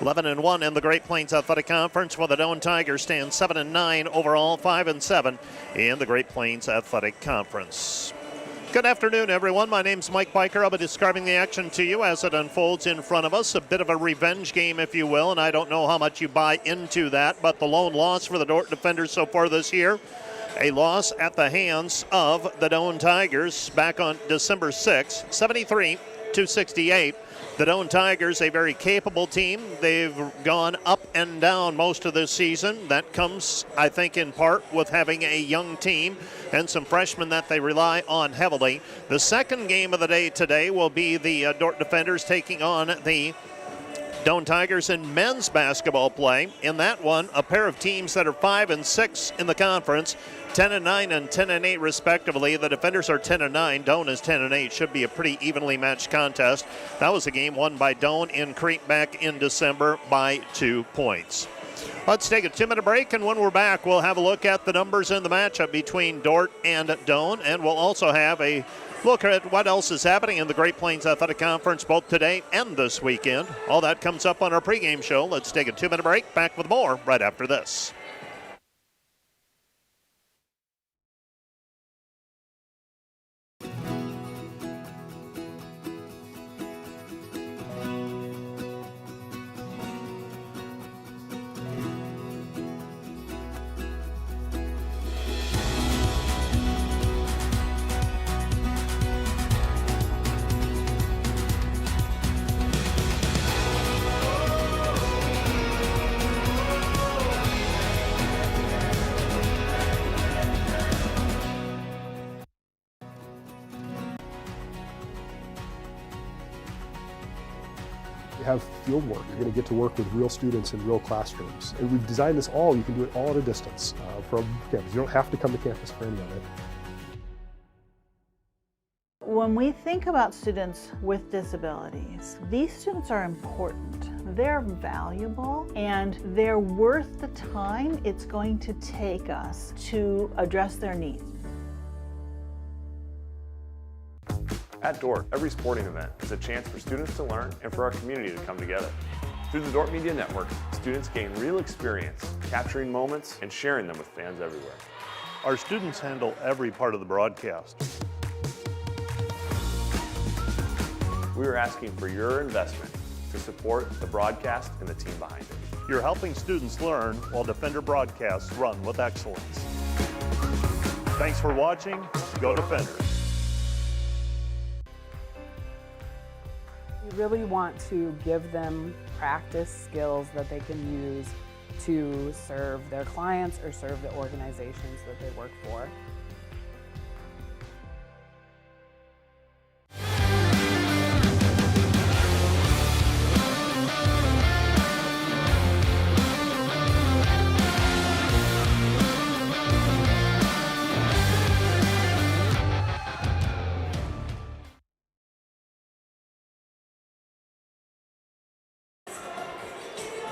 11-1 in the Great Plains Athletic Conference, while the Doane Tigers stand 7-9 overall, 5-7 in the Great Plains Athletic Conference. Good afternoon, everyone. My name's Mike Biker. I'll be describing the action to you as it unfolds in front of us. A bit of a revenge game, if you will, and I don't know how much you buy into that, but the lone loss for the Dordt defenders so far this year, a loss at the hands of the Doane Tigers back on December 6th, 73-68. The Doane Tigers, a very capable team. They've gone up and down most of this season. That comes, I think, in part with having a young team and some freshmen that they rely on heavily. The second game of the day today will be the Dordt defenders taking on the Doane Tigers in men's basketball play. In that one, a pair of teams that are 5-6 in the conference, 10-9 and 10-8 respectively. The defenders are 10-9. Doane is 10-8. Should be a pretty evenly matched contest. That was a game won by Doane in Crete back in December by 2 points. Let's take a 2-minute break, and when we're back, we'll have a look at the numbers in the matchup between Dordt and Doane, and we'll also have a look at what else is happening in the Great Plains Athletic Conference both today and this weekend. All that comes up on our pregame show. Let's take a 2-minute break. Back with more right after this. Have field work. You're going to get to work with real students in real classrooms. And we've designed this all, you can do it all at a distance from campus. You don't have to come to campus for any of it. When we think about students with disabilities, these students are important. They're valuable, and they're worth the time it's going to take us to address their needs. At Dordt, every sporting event is a chance for students to learn and for our community to come together. Through the Dordt Media Network, students gain real experience, capturing moments and sharing them with fans everywhere. Our students handle every part of the broadcast. We are asking for your investment to support the broadcast and the team behind it. You're helping students learn while Defender broadcasts run with excellence. Thanks for watching. Go Defenders. We really want to give them practice skills that they can use to serve their clients or serve the organizations that they work for.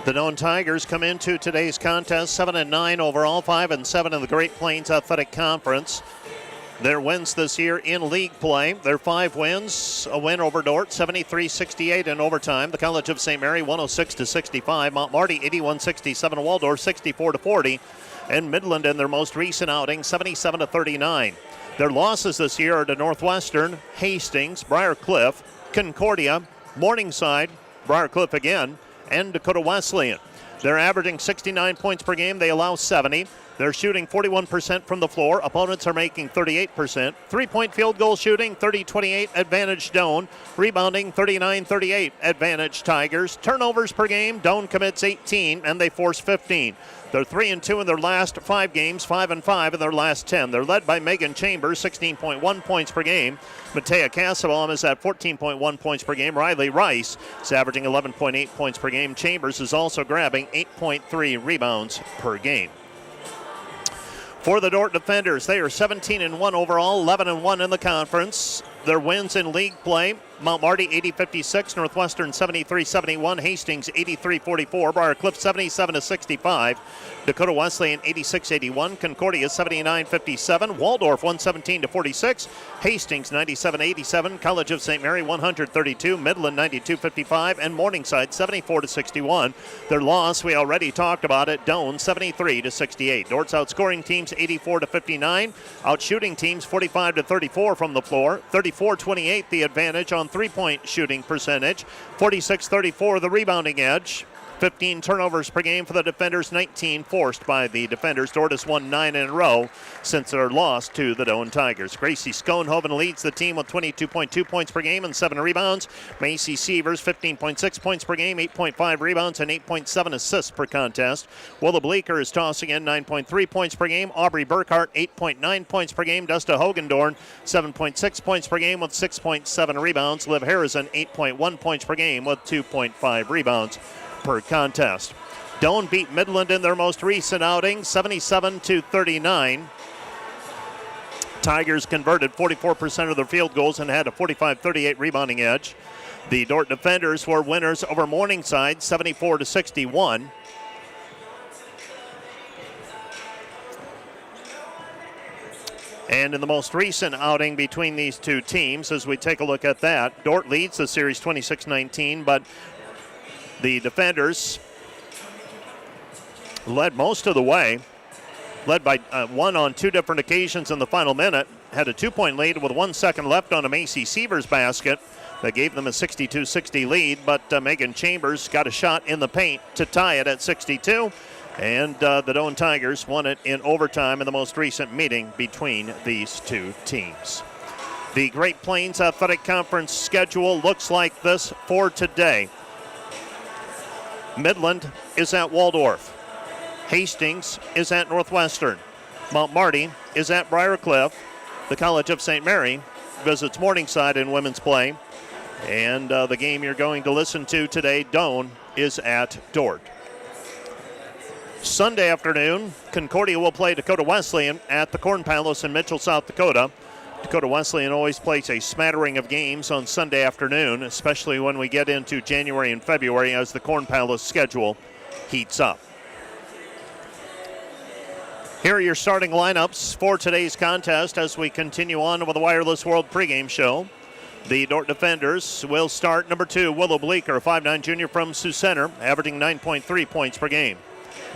The Doane Tigers come into today's contest 7-9 overall, 5-7 in the Great Plains Athletic Conference. Their wins this year in league play, their 5 wins, a win over Dordt, 73-68 in overtime. The College of St. Mary, 106-65. Mount Marty, 81-67. Waldorf, 64-40. And Midland in their most recent outing, 77-39. Their losses this year are to Northwestern, Hastings, Briar Cliff, Concordia, Morningside, Briar Cliff again, and Dakota Wesleyan. They're averaging 69 points per game. They allow 70. They're shooting 41% from the floor. Opponents are making 38%. Three-point field goal shooting, 30-28, advantage Doane. Rebounding, 39-38, advantage Tigers. Turnovers per game, Doane commits 18, and they force 15. They're 3-2 in their last 5 games, 5-5 in their last 10. They're led by Megan Chambers, 16.1 points per game. Matea Casabaum is at 14.1 points per game. Riley Rice is averaging 11.8 points per game. Chambers is also grabbing 8.3 rebounds per game. For the Dordt defenders, they are 17-1 overall, 11-1 in the conference. their wins in league play: Mount Marty 80-56, Northwestern 73-71, Hastings 83-44, Briarcliff 77-65, Dakota Wesleyan 86-81, Concordia 79-57, Waldorf 117-46, Hastings 97-87, College of St. Mary 132, Midland 92-55, and Morningside 74-61. Their loss, we already talked about it, Doane 73-68. Dordt's outscoring teams 84-59, outshooting teams 45-34 from the floor, 34-28 the advantage on three-point shooting percentage, 46-34 the rebounding edge, 15 turnovers per game for the defenders, 19 forced by the defenders. Dordt has won 9 in a row since their loss to the Doane Tigers. Gracie Schoenhoven leads the team with 22.2 points per game and 7 rebounds. Macy Sievers 15.6 points per game, 8.5 rebounds, and 8.7 assists per contest. Willa Bleeker is tossing in 9.3 points per game. Aubrey Burkhart 8.9 points per game. Desta Hogendorn 7.6 points per game with 6.7 rebounds. Liv Harrison 8.1 points per game with 2.5 rebounds per contest. Doane beat Midland in their most recent outing, 77-39. Tigers converted 44% of their field goals and had a 45-38 rebounding edge. The Dordt defenders were winners over Morningside, 74-61. And in the most recent outing between these two teams, as we take a look at that, Dordt leads the series 26-19, but the defenders led most of the way, led by one on 2 different occasions in the final minute, had a 2-point lead with 1 second left on a Macy Sievers basket that gave them a 62-60 lead, but Megan Chambers got a shot in the paint to tie it at 62, and the Doane Tigers won it in overtime in the most recent meeting between these two teams. The Great Plains Athletic Conference schedule looks like this for today. Midland is at Waldorf. Hastings is at Northwestern. Mount Marty is at Briarcliff. The College of St. Mary visits Morningside in women's play. And the game you're going to listen to today, Doane, is at Dordt. Sunday afternoon, Concordia will play Dakota Wesleyan at the Corn Palace in Mitchell, South Dakota. Dakota Wesleyan always plays a smattering of games on Sunday afternoon, especially when we get into January and February as the Corn Palace schedule heats up. Here are your starting lineups for today's contest as we continue on with the Wireless World pregame show. The Dordt defenders will start number 2, Willow Bleeker, 5'9" junior from Sioux Center, averaging 9.3 points per game.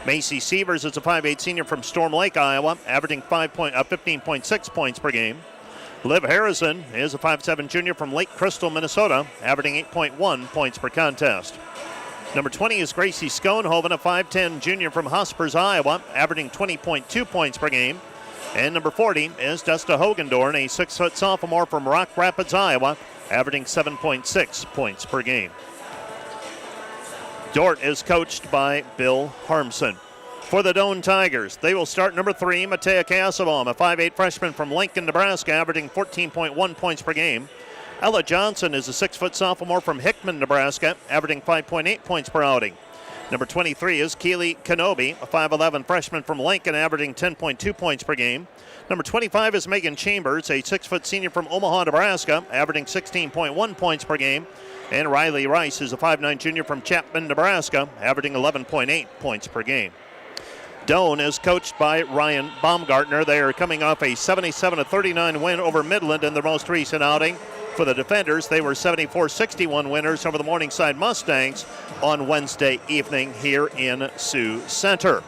Macy Sievers is a 5'8" senior from Storm Lake, Iowa, averaging 15.6 points per game. Liv Harrison is a 5'7" junior from Lake Crystal, Minnesota, averaging 8.1 points per contest. Number 20 is Gracie Schoenhoven, a 5'10" junior from Hospers, Iowa, averaging 20.2 points per game. And number 40 is Desta Hogendorn, a 6-foot sophomore from Rock Rapids, Iowa, averaging 7.6 points per game. Dordt is coached by Bill Harmson. For the Doane Tigers, they will start number 3, Matea Cassabaum, a 5'8" freshman from Lincoln, Nebraska, averaging 14.1 points per game. Ella Johnson is a 6-foot sophomore from Hickman, Nebraska, averaging 5.8 points per outing. Number 23 is Keely Kenobi, a 5'11" freshman from Lincoln, averaging 10.2 points per game. Number 25 is Megan Chambers, a 6-foot senior from Omaha, Nebraska, averaging 16.1 points per game. And Riley Rice is a 5'9" junior from Chapman, Nebraska, averaging 11.8 points per game. Doane is coached by Ryan Baumgartner. They are coming off a 77-39 win over Midland in their most recent outing. For the defenders, they were 74-61 winners over the Morningside Mustangs on Wednesday evening here in Sioux Center.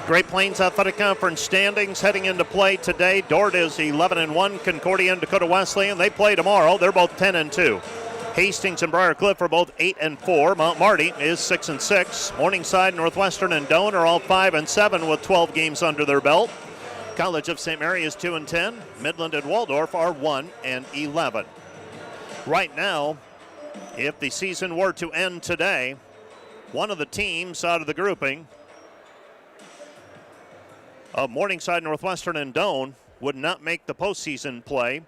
Great Plains Athletic Conference standings heading into play today. Dordt is 11-1. Concordia and Dakota Wesleyan, they play tomorrow. They're both 10-2. Hastings and Briarcliff are both 8-4. Mount Marty is 6-6. Morningside, Northwestern, and Doane are all 5-7 with 12 games under their belt. College of St. Mary is 2-10. Midland and Waldorf are 1-11. Right now, if the season were to end today, one of the teams out of the grouping of Morningside, Northwestern, and Doane would not make the postseason play,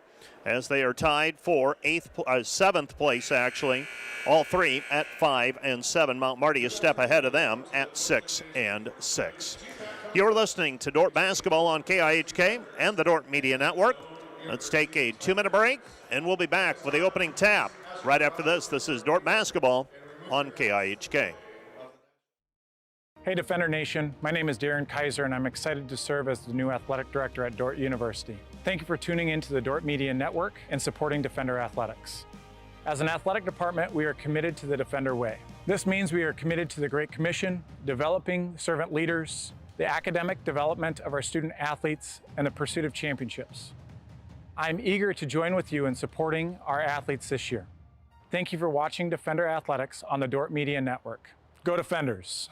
as they are tied for 7th place, actually. All three at 5-7. Mount Marty a step ahead of them at 6-6. You're listening to Dordt Basketball on KIHK and the Dordt Media Network. Let's take a 2-minute break, and we'll be back with the opening tap. Right after this, this is Dordt Basketball on KIHK. Hey Defender Nation, my name is Darren Kaiser and I'm excited to serve as the new athletic director at Dordt University. Thank you for tuning in to the Dordt Media Network and supporting Defender Athletics. As an athletic department, we are committed to the Defender way. This means we are committed to the Great Commission, developing servant leaders, the academic development of our student athletes, and the pursuit of championships. I'm eager to join with you in supporting our athletes this year. Thank you for watching Defender Athletics on the Dordt Media Network. Go Defenders!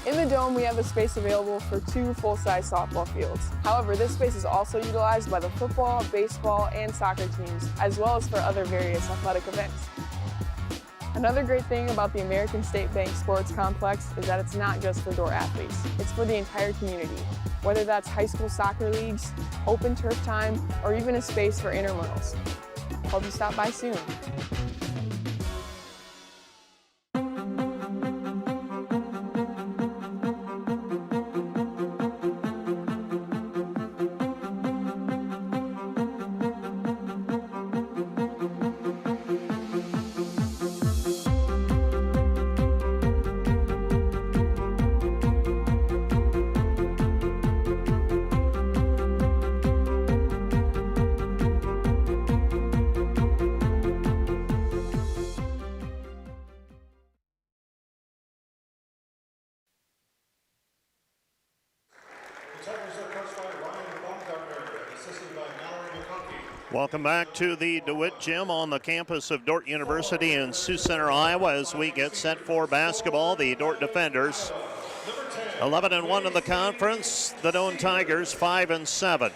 In the Dome, we have a space available for 2 full-size softball fields. However, this space is also utilized by the football, baseball, and soccer teams, as well as for other various athletic events. Another great thing about the American State Bank Sports Complex is that it's not just for Dordt athletes. It's for the entire community, whether that's high school soccer leagues, open turf time, or even a space for intramurals. Hope you stop by soon. Welcome back to the DeWitt Gym on the campus of Dordt University in Sioux Center, Iowa, as we get set for basketball. The Dordt Defenders 11-1 in the conference. The Doane Tigers 5-7.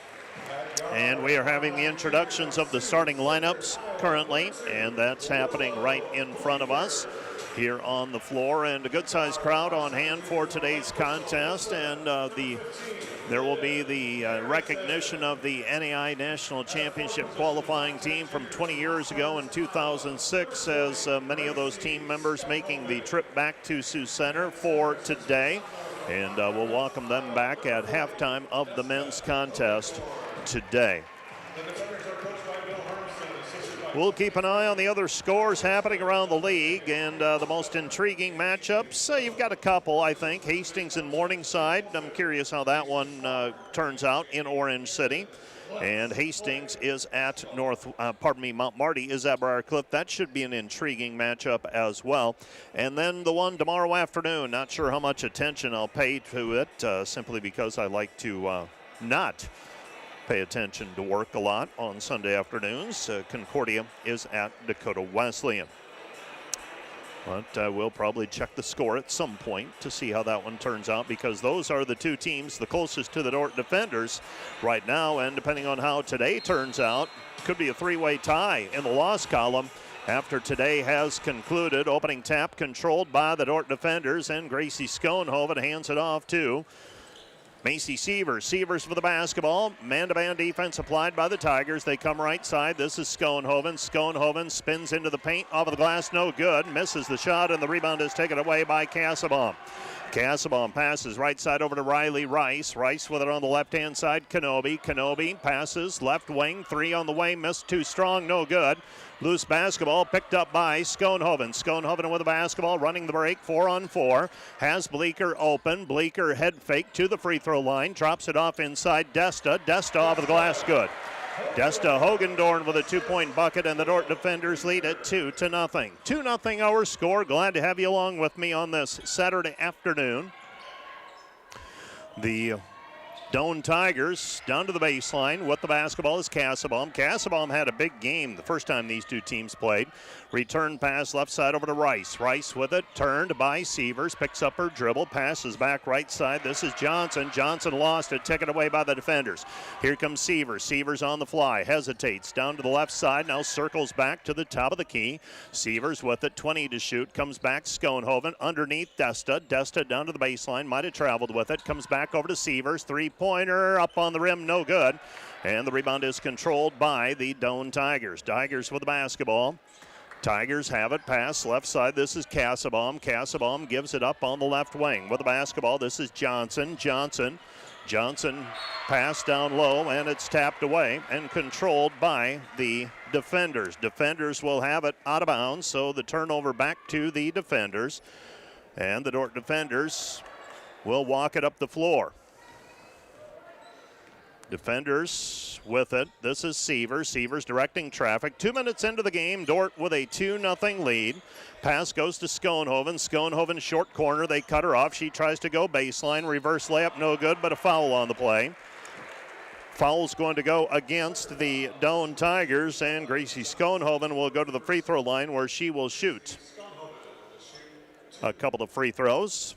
And we are having the introductions of the starting lineups currently, and that's happening right in front of us here on the floor, and a good-sized crowd on hand for today's contest. And there will be the recognition of the NAI National Championship qualifying team from 20 years ago in 2006, as many of those team members making the trip back to Sioux Center for today. And we'll welcome them back at halftime of the men's contest today. We'll keep an eye on the other scores happening around the league, and the most intriguing matchups. You've got a couple, I think. Hastings and Morningside. I'm curious how that one turns out in Orange City. And Hastings is at Mount Marty is at Briarcliff. That should be an intriguing matchup as well. And then the one tomorrow afternoon, not sure how much attention I'll pay to it, simply because I like to not pay attention to work a lot on Sunday afternoons. Concordia is at Dakota Wesleyan. But we'll probably check the score at some point to see how that one turns out, because those are the two teams the closest to the Dordt Defenders right now. And depending on how today turns out, could be a three-way tie in the loss column after today has concluded. Opening tap controlled by the Dordt Defenders, and Gracie Schoenhoven hands it off to Macy Sievers. Sievers for the basketball. Man-to-man defense applied by the Tigers. They come right side. This is Schoenhoven. Schoenhoven spins into the paint. Off of the glass, no good. Misses the shot, and the rebound is taken away by Cassabaum. Cassabaum passes right side over to Riley Rice. Rice with it on the left-hand side. Kenobi. Kenobi passes left wing. Three on the way. Missed too strong. No good. Loose basketball picked up by Schoenhoven. Schoenhoven with the basketball, running the break, 4-on-4. Has Bleeker open. Bleeker head fake to the free throw line. Drops it off inside Desta. Desta off of the glass, good. Desta Hogendorn with a two-point bucket, and the Dordt Defenders lead at 2-0. 2-0 our score. Glad to have you along with me on this Saturday afternoon. The Doane Tigers down to the baseline with the basketball is Kassabaum. Kassabaum had a big game the first time these two teams played. Return pass left side over to Rice. Rice with it, turned by Sievers, picks up her dribble, passes back right side. This is Johnson. Johnson lost it, taken away by the defenders. Here comes Sievers. Sievers on the fly, hesitates down to the left side, now circles back to the top of the key. Sievers with it, 20 to shoot, comes back Schoenhoven underneath Desta. Desta down to the baseline, might have traveled with it, comes back over to Sievers. Three-pointer up on the rim, no good. And the rebound is controlled by the Doane Tigers. Tigers with the basketball. Tigers have it, pass left side. This is Kassabaum. Kassabaum gives it up on the left wing with the basketball. This is Johnson. Johnson pass down low, and it's tapped away and controlled by the defenders. Defenders will have it out of bounds, so the turnover back to the defenders. And the Dordt defenders will walk it up the floor. Defenders with it. This is Sievers. Sievers directing traffic. 2 minutes into the game, Dordt with a 2-0 lead. Pass goes to Schoenhoven. Schoenhoven short corner. They cut her off. She tries to go baseline. Reverse layup, no good, but a foul on the play. Foul's going to go against the Doane Tigers, and Gracie Schoenhoven will go to the free throw line where she will shoot a couple of free throws.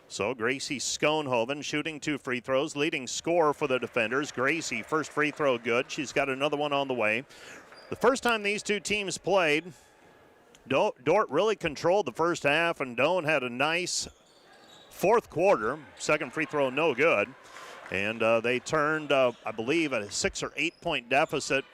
So Gracie Schoenhoven shooting 2 free throws, leading scorer for the defenders. Gracie, first free throw good. She's got another one on the way. The first time these two teams played, Dordt really controlled the first half, and Doane had a nice fourth quarter. Second free throw, no good. And they turned, I believe, a 6 or 8 point deficit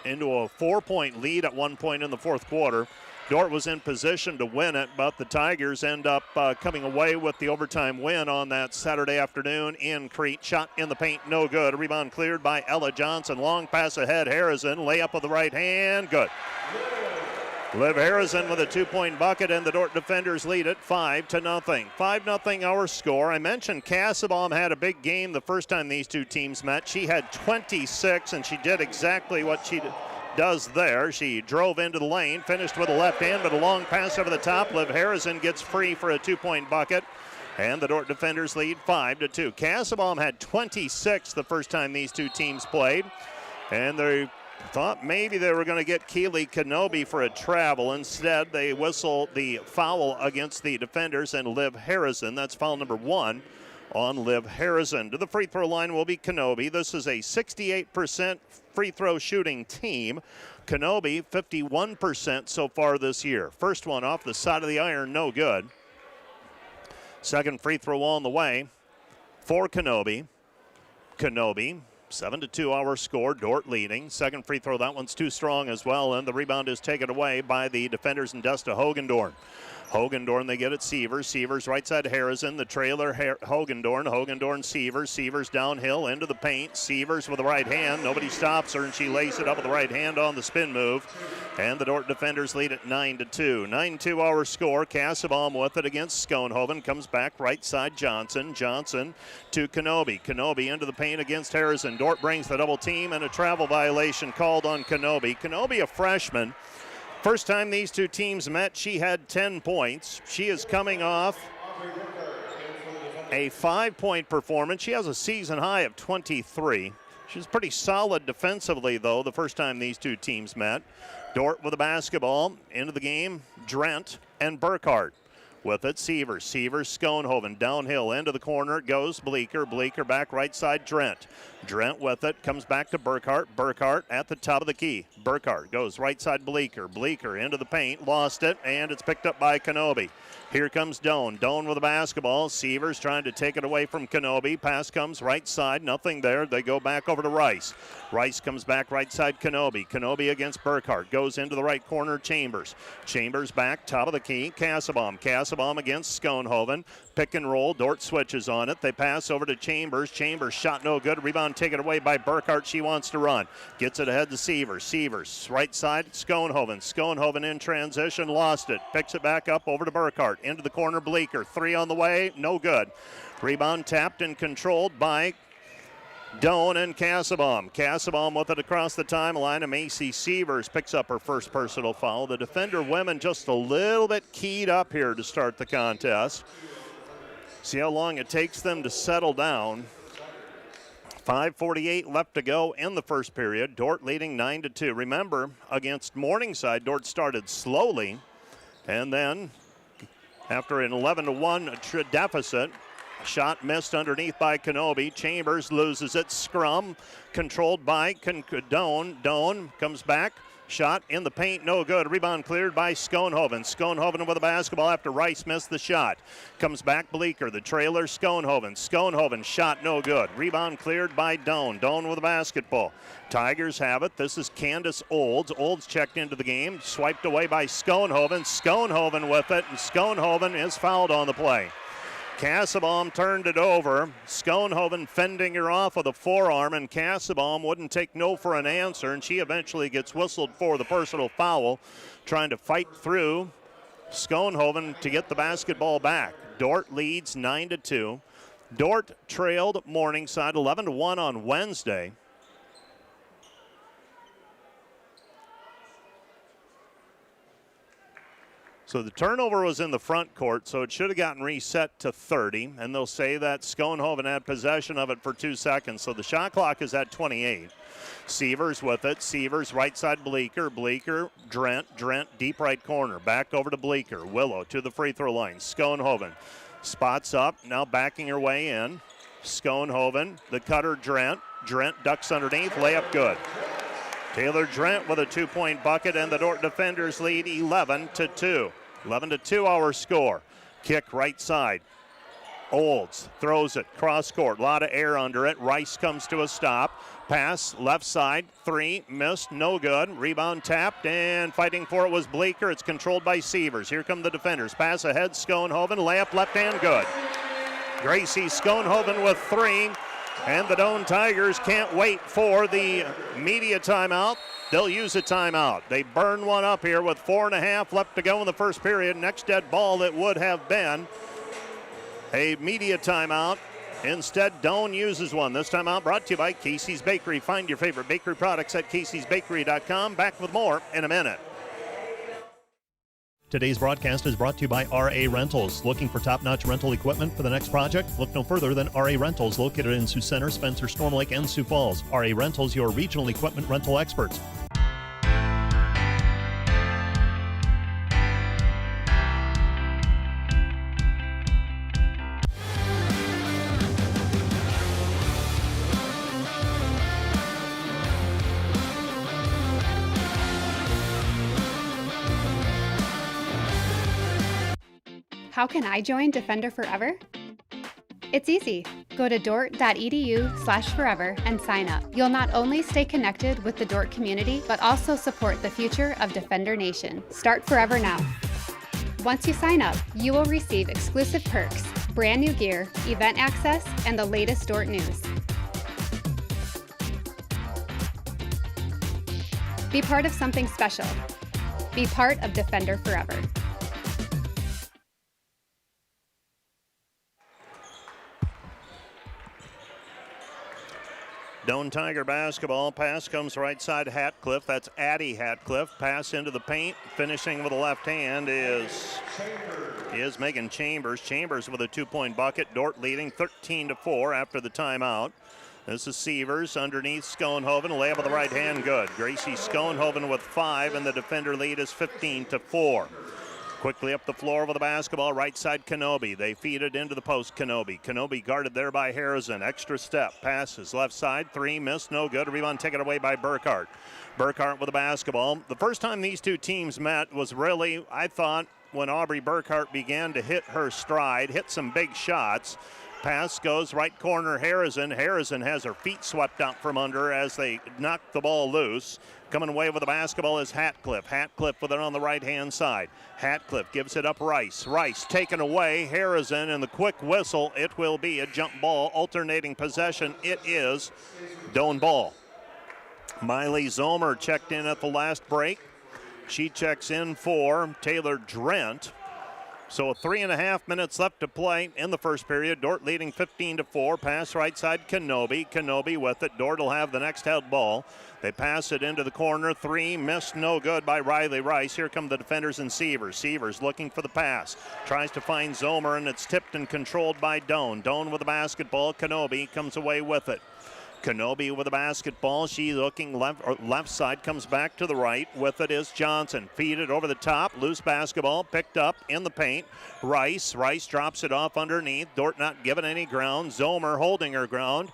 into a 4-point lead at one point in the fourth quarter. Dordt was in position to win it, but the Tigers end up coming away with the overtime win on that Saturday afternoon in Crete. Shot in the paint, no good. A rebound cleared by Ella Johnson. Long pass ahead, Harrison. Layup with the right hand, good. Liv Harrison with a 2-point bucket, and the Dordt defenders lead it 5-0. 5-0 our score. I mentioned Kassabaum had a big game the first time these two teams met. She had 26, and she did exactly what she does there. She drove into the lane, finished with a left hand, but a long pass over the top. Liv Harrison gets free for a 2-point bucket, and the Dordt defenders lead 5-2. Kassabaum had 26 the first time these two teams played, and they thought maybe they were going to get Keely Kenobi for a travel. Instead, they whistle the foul against the defenders and Liv Harrison. That's foul number 1 on Liv Harrison. To the free throw line will be Kenobi. This is a 68% free throw shooting team. Kenobi, 51% so far this year. First one off the side of the iron, no good. Second free throw on the way for Kenobi. Kenobi, 7-2 our score. Dordt leading. Second free throw, that one's too strong as well, and the rebound is taken away by the defenders in Desta Hogendorn. Hogendorn, they get it Sievers. Sievers right side Harrison. The trailer Hogendorn. Hogendorn Sievers. Sievers downhill into the paint. Sievers with the right hand. Nobody stops her, and she lays it up with the right hand on the spin move. And the Dordt defenders lead at 9-2. 9-2 our score. Kassabaum with it against Schoenhoven. Comes back right side Johnson. Johnson to Kenobi. Kenobi into the paint against Harrison. Dordt brings the double team, and a travel violation called on Kenobi. Kenobi, a freshman. First time these two teams met, she had 10 points. She is coming off a 5-point performance. She has a season high of 23. She's pretty solid defensively, though, the first time these two teams met. Dordt with the basketball. Into the game, Drent and Burkhart. With it, Sievers. Sievers, Schoenhoven, downhill, into the corner it goes. Bleeker. Bleeker back right side, Drent. Drent with it, comes back to Burkhart. Burkhart at the top of the key. Burkhart goes right side, Bleeker. Bleeker into the paint, lost it, and it's picked up by Kenobi. Here comes Doane. Doane with the basketball. Sievers trying to take it away from Kenobi. Pass comes right side, nothing there. They go back over to Rice. Rice comes back right side, Kenobi. Kenobi against Burkhart. Goes into the right corner, Chambers. Chambers back, top of the key, Kassabaum. Kassabaum against Schoenhoven. Pick and roll, Dordt switches on it. They pass over to Chambers. Chambers shot no good. Rebound taken away by Burkhart. She wants to run. Gets it ahead to Sievers. Sievers, right side, Schoenhoven. Schoenhoven in transition, lost it. Picks it back up over to Burkhart. Into the corner, Bleeker. 3 on the way, no good. Rebound tapped and controlled by Doane and Kassabaum. Kassabaum with it across the timeline, and Macy Sievers picks up her first personal foul. The defender women just a little bit keyed up here to start the contest. See how long it takes them to settle down. 5:48 left to go in the first period. Dordt leading 9-2. Remember, against Morningside, Dordt started slowly, and then after an 11-1 deficit, shot missed underneath by Kenobi. Chambers loses it. Scrum controlled by Doane. Doane comes back. Shot in the paint, no good. Rebound cleared by Schoenhoven. Schoenhoven with the basketball after Rice missed the shot. Comes back Bleeker, the trailer Schoenhoven. Schoenhoven shot no good. Rebound cleared by Doane. Doane with the basketball. Tigers have it. This is Candace Olds. Olds checked into the game. Swiped away by Schoenhoven. Schoenhoven with it, and Schoenhoven is fouled on the play. Kassebaum turned it over. Schoenhoven fending her off with a forearm, and Kassebaum wouldn't take no for an answer, and she eventually gets whistled for the personal foul, trying to fight through Schoenhoven to get the basketball back. Dordt leads 9-2. Dordt trailed Morningside 11-1 on Wednesday. So the turnover was in the front court, so it should have gotten reset to 30, and they'll say that Schoenhoven had possession of it for 2 seconds, so the shot clock is at 28. Sievers with it. Sievers right side Bleeker. Bleeker, Drent deep right corner. Back over to Bleeker. Willow to the free throw line. Schoenhoven spots up, now backing her way in. Schoenhoven, the cutter Drent. Drent ducks underneath, layup good. Taylor Drent with a 2-point bucket, and the Dordt defenders lead 11-2. 11-2 our score. Kick right side. Olds throws it cross court. A lot of air under it. Rice comes to a stop. Pass left side. 3 missed. No good. Rebound tapped, and fighting for it was Bleeker. It's controlled by Sievers. Here come the defenders. Pass ahead. Schoenhoven. Layup left hand good. Gracie Schoenhoven with 3. And the Doane Tigers can't wait for the media timeout. They'll use a timeout. They burn one up here with 4.5 left to go in the first period. Next dead ball, it would have been a media timeout. Instead, Doane uses one. This timeout brought to you by Casey's Bakery. Find your favorite bakery products at caseysbakery.com. Back with more in a minute. Today's broadcast is brought to you by RA Rentals. Looking for top-notch rental equipment for the next project? Look no further than RA Rentals, located in Sioux Center, Spencer, Storm Lake, and Sioux Falls. RA Rentals, your regional equipment rental experts. How can I join Defender Forever? It's easy. Go to dordt.edu/forever and sign up. You'll not only stay connected with the Dordt community, but also support the future of Defender Nation. Start Forever now. Once you sign up, you will receive exclusive perks, brand new gear, event access, and the latest Dordt news. Be part of something special. Be part of Defender Forever. Doane Tiger basketball. Pass comes right side Hatcliffe. That's Addie Hatcliffe. Pass into the paint. Finishing with the left hand is Megan Chambers. Chambers with a 2-point bucket. Dordt leading 13-4 after the timeout. This is Sievers underneath Schoenhoven. Layup with the right hand good. Gracie Schoenhoven with 5, and the defender lead is 15-4. Quickly up the floor with the basketball, right side Kenobi. They feed it into the post, Kenobi. Kenobi guarded there by Harrison. Extra step, passes left side, 3 missed, no good. Rebound taken away by Burkhart. Burkhart with the basketball. The first time these two teams met was really, I thought, when Aubrey Burkhart began to hit her stride, hit some big shots. Pass goes right corner Harrison. Harrison has her feet swept out from under as they knock the ball loose. Coming away with the basketball is Hatcliffe. Hatcliffe with it on the right-hand side. Hatcliffe gives it up Rice. Rice taken away. Harrison and the quick whistle. It will be a jump ball. Alternating possession. It is Doane ball. Miley Zomer checked in at the last break. She checks in for Taylor Drent. So 3.5 minutes left to play in the first period. Dordt leading 15-4. Pass right side Kenobi. Kenobi with it. Dordt will have the next held ball. They pass it into the corner. 3 missed, no good by Riley Rice. Here come the defenders and Sievers. Sievers looking for the pass. Tries to find Zomer, and it's tipped and controlled by Doane. Doane with the basketball. Kenobi comes away with it. Kenobi with the basketball. She looking left side, comes back to the right. With it is Johnson. Feed it over the top. Loose basketball picked up in the paint. Rice drops it off underneath. Dordt not giving any ground. Zomer holding her ground.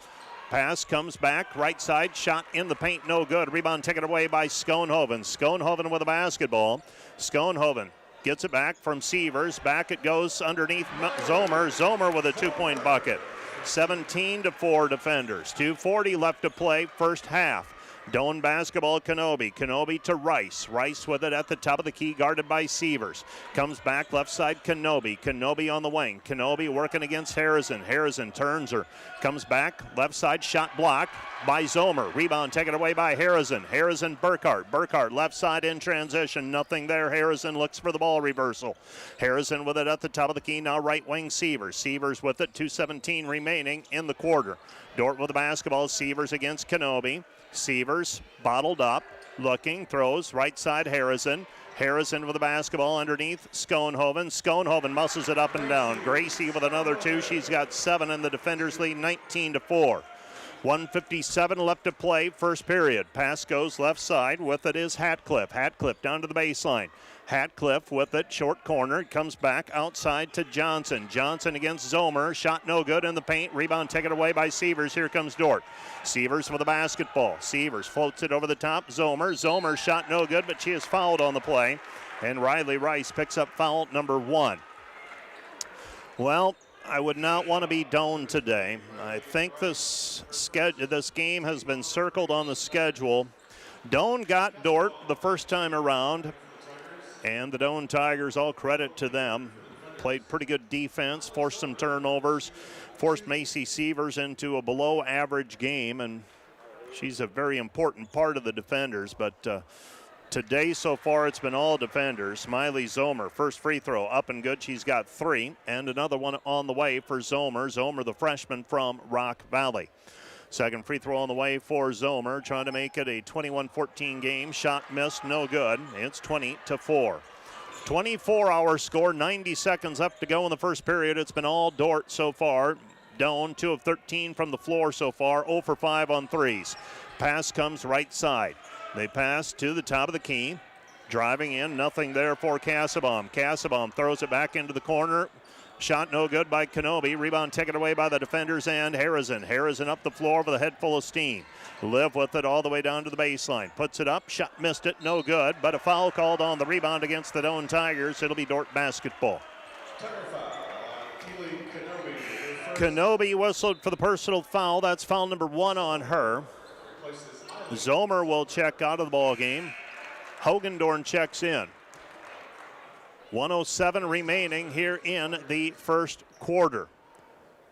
Pass comes back, right side, shot in the paint, no good. Rebound taken away by Schoenhoven. Schoenhoven with the basketball. Schoenhoven gets it back from Sievers. Back it goes underneath Zomer. Zomer with a 2-point bucket. 17-4 defenders. 2:40 left to play, first half. Doane basketball, Kenobi. Kenobi to Rice. Rice with it at the top of the key, guarded by Sievers. Comes back left side, Kenobi. Kenobi on the wing. Kenobi working against Harrison. Harrison turns her. Comes back, left side, shot blocked by Zomer. Rebound taken away by Harrison. Harrison, Burkhart. Burkhart left side in transition. Nothing there. Harrison looks for the ball reversal. Harrison with it at the top of the key, now right wing Sievers. Sievers with it, 2:17 remaining in the quarter. Dordt with the basketball. Sievers against Kenobi. Sievers bottled up, looking, throws, right side Harrison. Harrison with the basketball underneath Schoenhoven. Schoenhoven muscles it up and down. Gracie with another 2. She's got 7 and the defenders lead 19-4. 1:57 left to play, first period. Pass goes left side. With it is Hatcliffe. Hatcliffe down to the baseline. Hatcliffe with it, short corner. Comes back outside to Johnson. Johnson against Zomer. Shot no good in the paint. Rebound taken away by Sievers. Here comes Dordt. Sievers with the basketball. Sievers floats it over the top. Zomer. Zomer shot no good, but she is fouled on the play. And Riley Rice picks up foul number 1. Well, I would not want to be Doane today. I think this game has been circled on the schedule. Doane got Dordt the first time around, and the Doane Tigers, all credit to them, played pretty good defense, forced some turnovers, forced Macy Sievers into a below average game, and she's a very important part of the defenders. But today so far it's been all defenders. Smiley Zomer, first free throw up and good. She's got 3, and another one on the way for Zomer. Zomer, the freshman from Rock Valley. Second free throw on the way for Zomer, trying to make it a 21-14 game. Shot missed, no good. It's 20-4. 24-hour score, 90 seconds left to go in the first period. It's been all Dordt so far. Doane, 2 of 13 from the floor so far, 0 for 5 on threes. Pass comes right side. They pass to the top of the key. Driving in, nothing there for Cassabaum. Cassabaum throws it back into the corner. Shot no good by Kenobi. Rebound taken away by the defenders and Harrison. Harrison up the floor with a head full of steam. Live with it all the way down to the baseline. Puts it up. Shot missed it. No good. But a foul called on the rebound against the Doane Tigers. It'll be Dordt basketball. Kenobi whistled for the personal foul. That's foul number 1 on her. Zomer will check out of the ball game. Hogendorn checks in. 1:07 remaining here in the first quarter.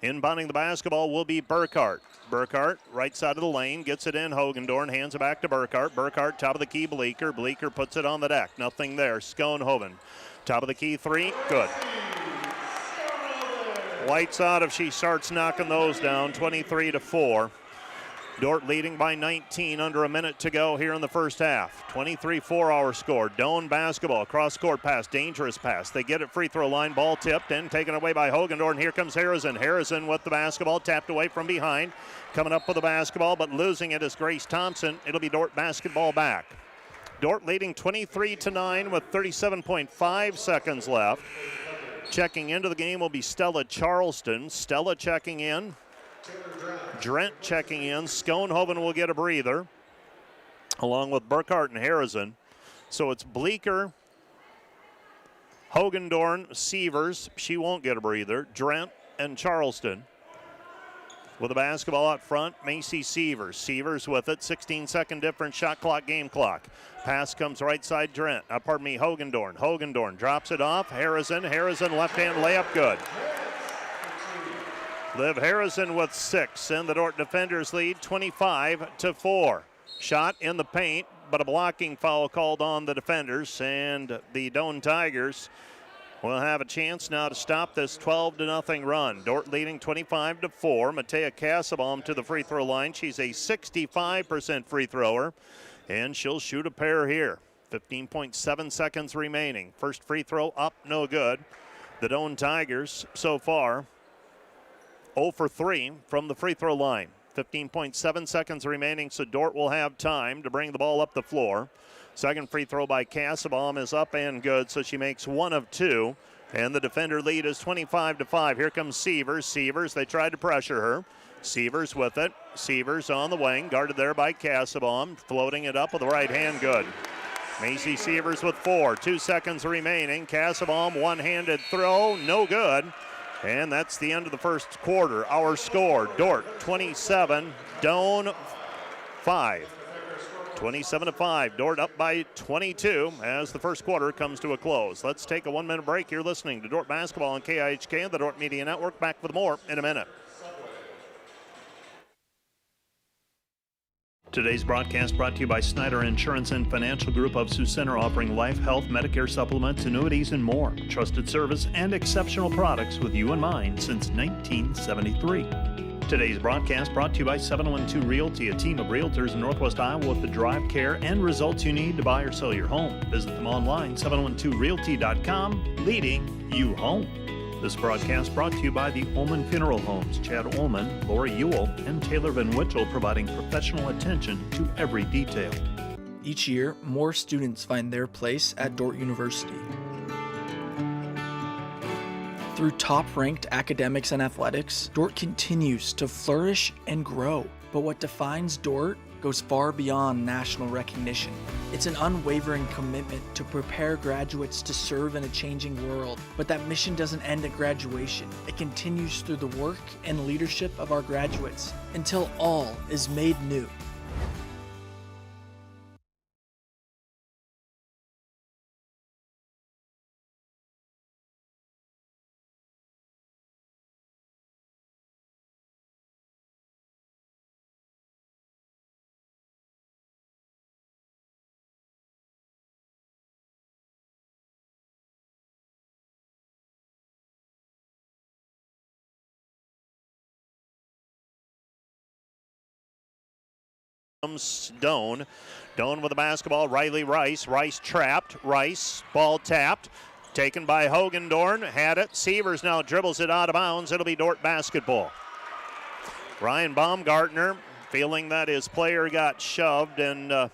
Inbounding the basketball will be Burkhart. Burkhart, right side of the lane, gets it in. Hogendorn hands it back to Burkhart. Burkhart, top of the key, Bleeker. Bleeker puts it on the deck. Nothing there. Schoenhoven, top of the key, 3, good. Lights out if she starts knocking those down, 23-4. Dordt leading by 19, under a minute to go here in the first half. 23-4 score. Doane basketball, cross-court pass, dangerous pass. They get it free throw line, ball tipped and taken away by Hogendorn. Here comes Harrison. Harrison with the basketball, tapped away from behind. Coming up with the basketball, but losing it is Grace Thompson. It'll be Dordt basketball back. Dordt leading 23-9 with 37.5 seconds left. Checking into the game will be Stella Charleston. Stella checking in. Drent checking in. Schoenhoven will get a breather, along with Burkhart and Harrison. So it's Bleeker, Hogendorn, Sievers. She won't get a breather. Drent and Charleston. With the basketball out front, Macy Sievers. Sievers with it. 16-second difference, shot clock, game clock. Pass comes right side, Hogendorn. Hogendorn drops it off. Harrison left hand layup, good. Liv Harrison with 6, and the Dordt defenders lead 25-4. Shot in the paint, but a blocking foul called on the defenders, and the Doane Tigers will have a chance now to stop this 12-0 run. Dordt leading 25-4. Matea Cassabaum to the free throw line. She's a 65% free thrower, and she'll shoot a pair here. 15.7 seconds remaining. First free throw up, no good. The Doane Tigers so far 0 for 3 from the free throw line. 15.7 seconds remaining, so Dordt will have time to bring the ball up the floor. Second free throw by Kassebaum is up and good, so she makes 1 of 2. And the defender lead is 25-5. Here comes Sievers. Sievers, they tried to pressure her. Sievers with it. Sievers on the wing, guarded there by Kassebaum, floating it up with the right hand, good. Macy Sievers with 4. 2 seconds remaining. Kassebaum, one-handed throw, no good. And that's the end of the first quarter. Our score, Dordt 27, Doane 5. 27-5, Dordt up by 22 as the first quarter comes to a close. Let's take a 1-minute break. You're listening to Dordt Basketball on KIHK and the Dordt Media Network. Back with more in a minute. Today's broadcast brought to you by Snyder Insurance and Financial Group of Sioux Center, offering life, health, Medicare supplements, annuities, and more. Trusted service and exceptional products with you in mind since 1973. Today's broadcast brought to you by 712 Realty, a team of realtors in Northwest Iowa with the drive, care, and results you need to buy or sell your home. Visit them online, 712realty.com, leading you home. This broadcast brought to you by the Ullman Funeral Homes, Chad Ullman, Lori Ewell, and Taylor Van Witchell, providing professional attention to every detail. Each year, more students find their place at Dordt University. Through top-ranked academics and athletics, Dordt continues to flourish and grow. But what defines Dordt goes far beyond national recognition. It's an unwavering commitment to prepare graduates to serve in a changing world. But that mission doesn't end at graduation. It continues through the work and leadership of our graduates until all is made new. Doane. Doane with the basketball. Riley Rice. Rice trapped. Rice, ball tapped. Taken by Hogendorn. Had it. Sievers now dribbles it out of bounds. It'll be Dordt basketball. Ryan Baumgartner feeling that his player got shoved. And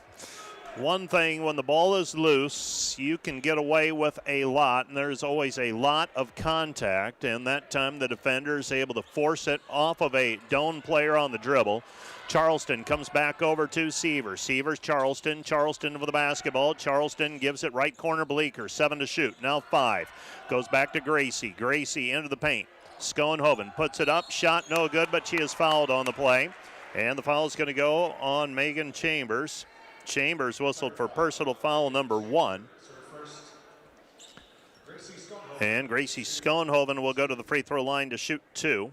one thing, when the ball is loose, you can get away with a lot. And there's always a lot of contact. And that time the defender is able to force it off of a Doane player on the dribble. Charleston comes back over to Sievers. Sievers, Charleston. Charleston with the basketball. Charleston gives it right corner Bleeker. 7 to shoot. Now 5. Goes back to Gracie. Gracie into the paint. Schoenhoven puts it up. Shot no good, but she is fouled on the play. And the foul is going to go on Megan Chambers. Chambers whistled for personal foul number 1. And Gracie Schoenhoven will go to the free throw line to shoot 2.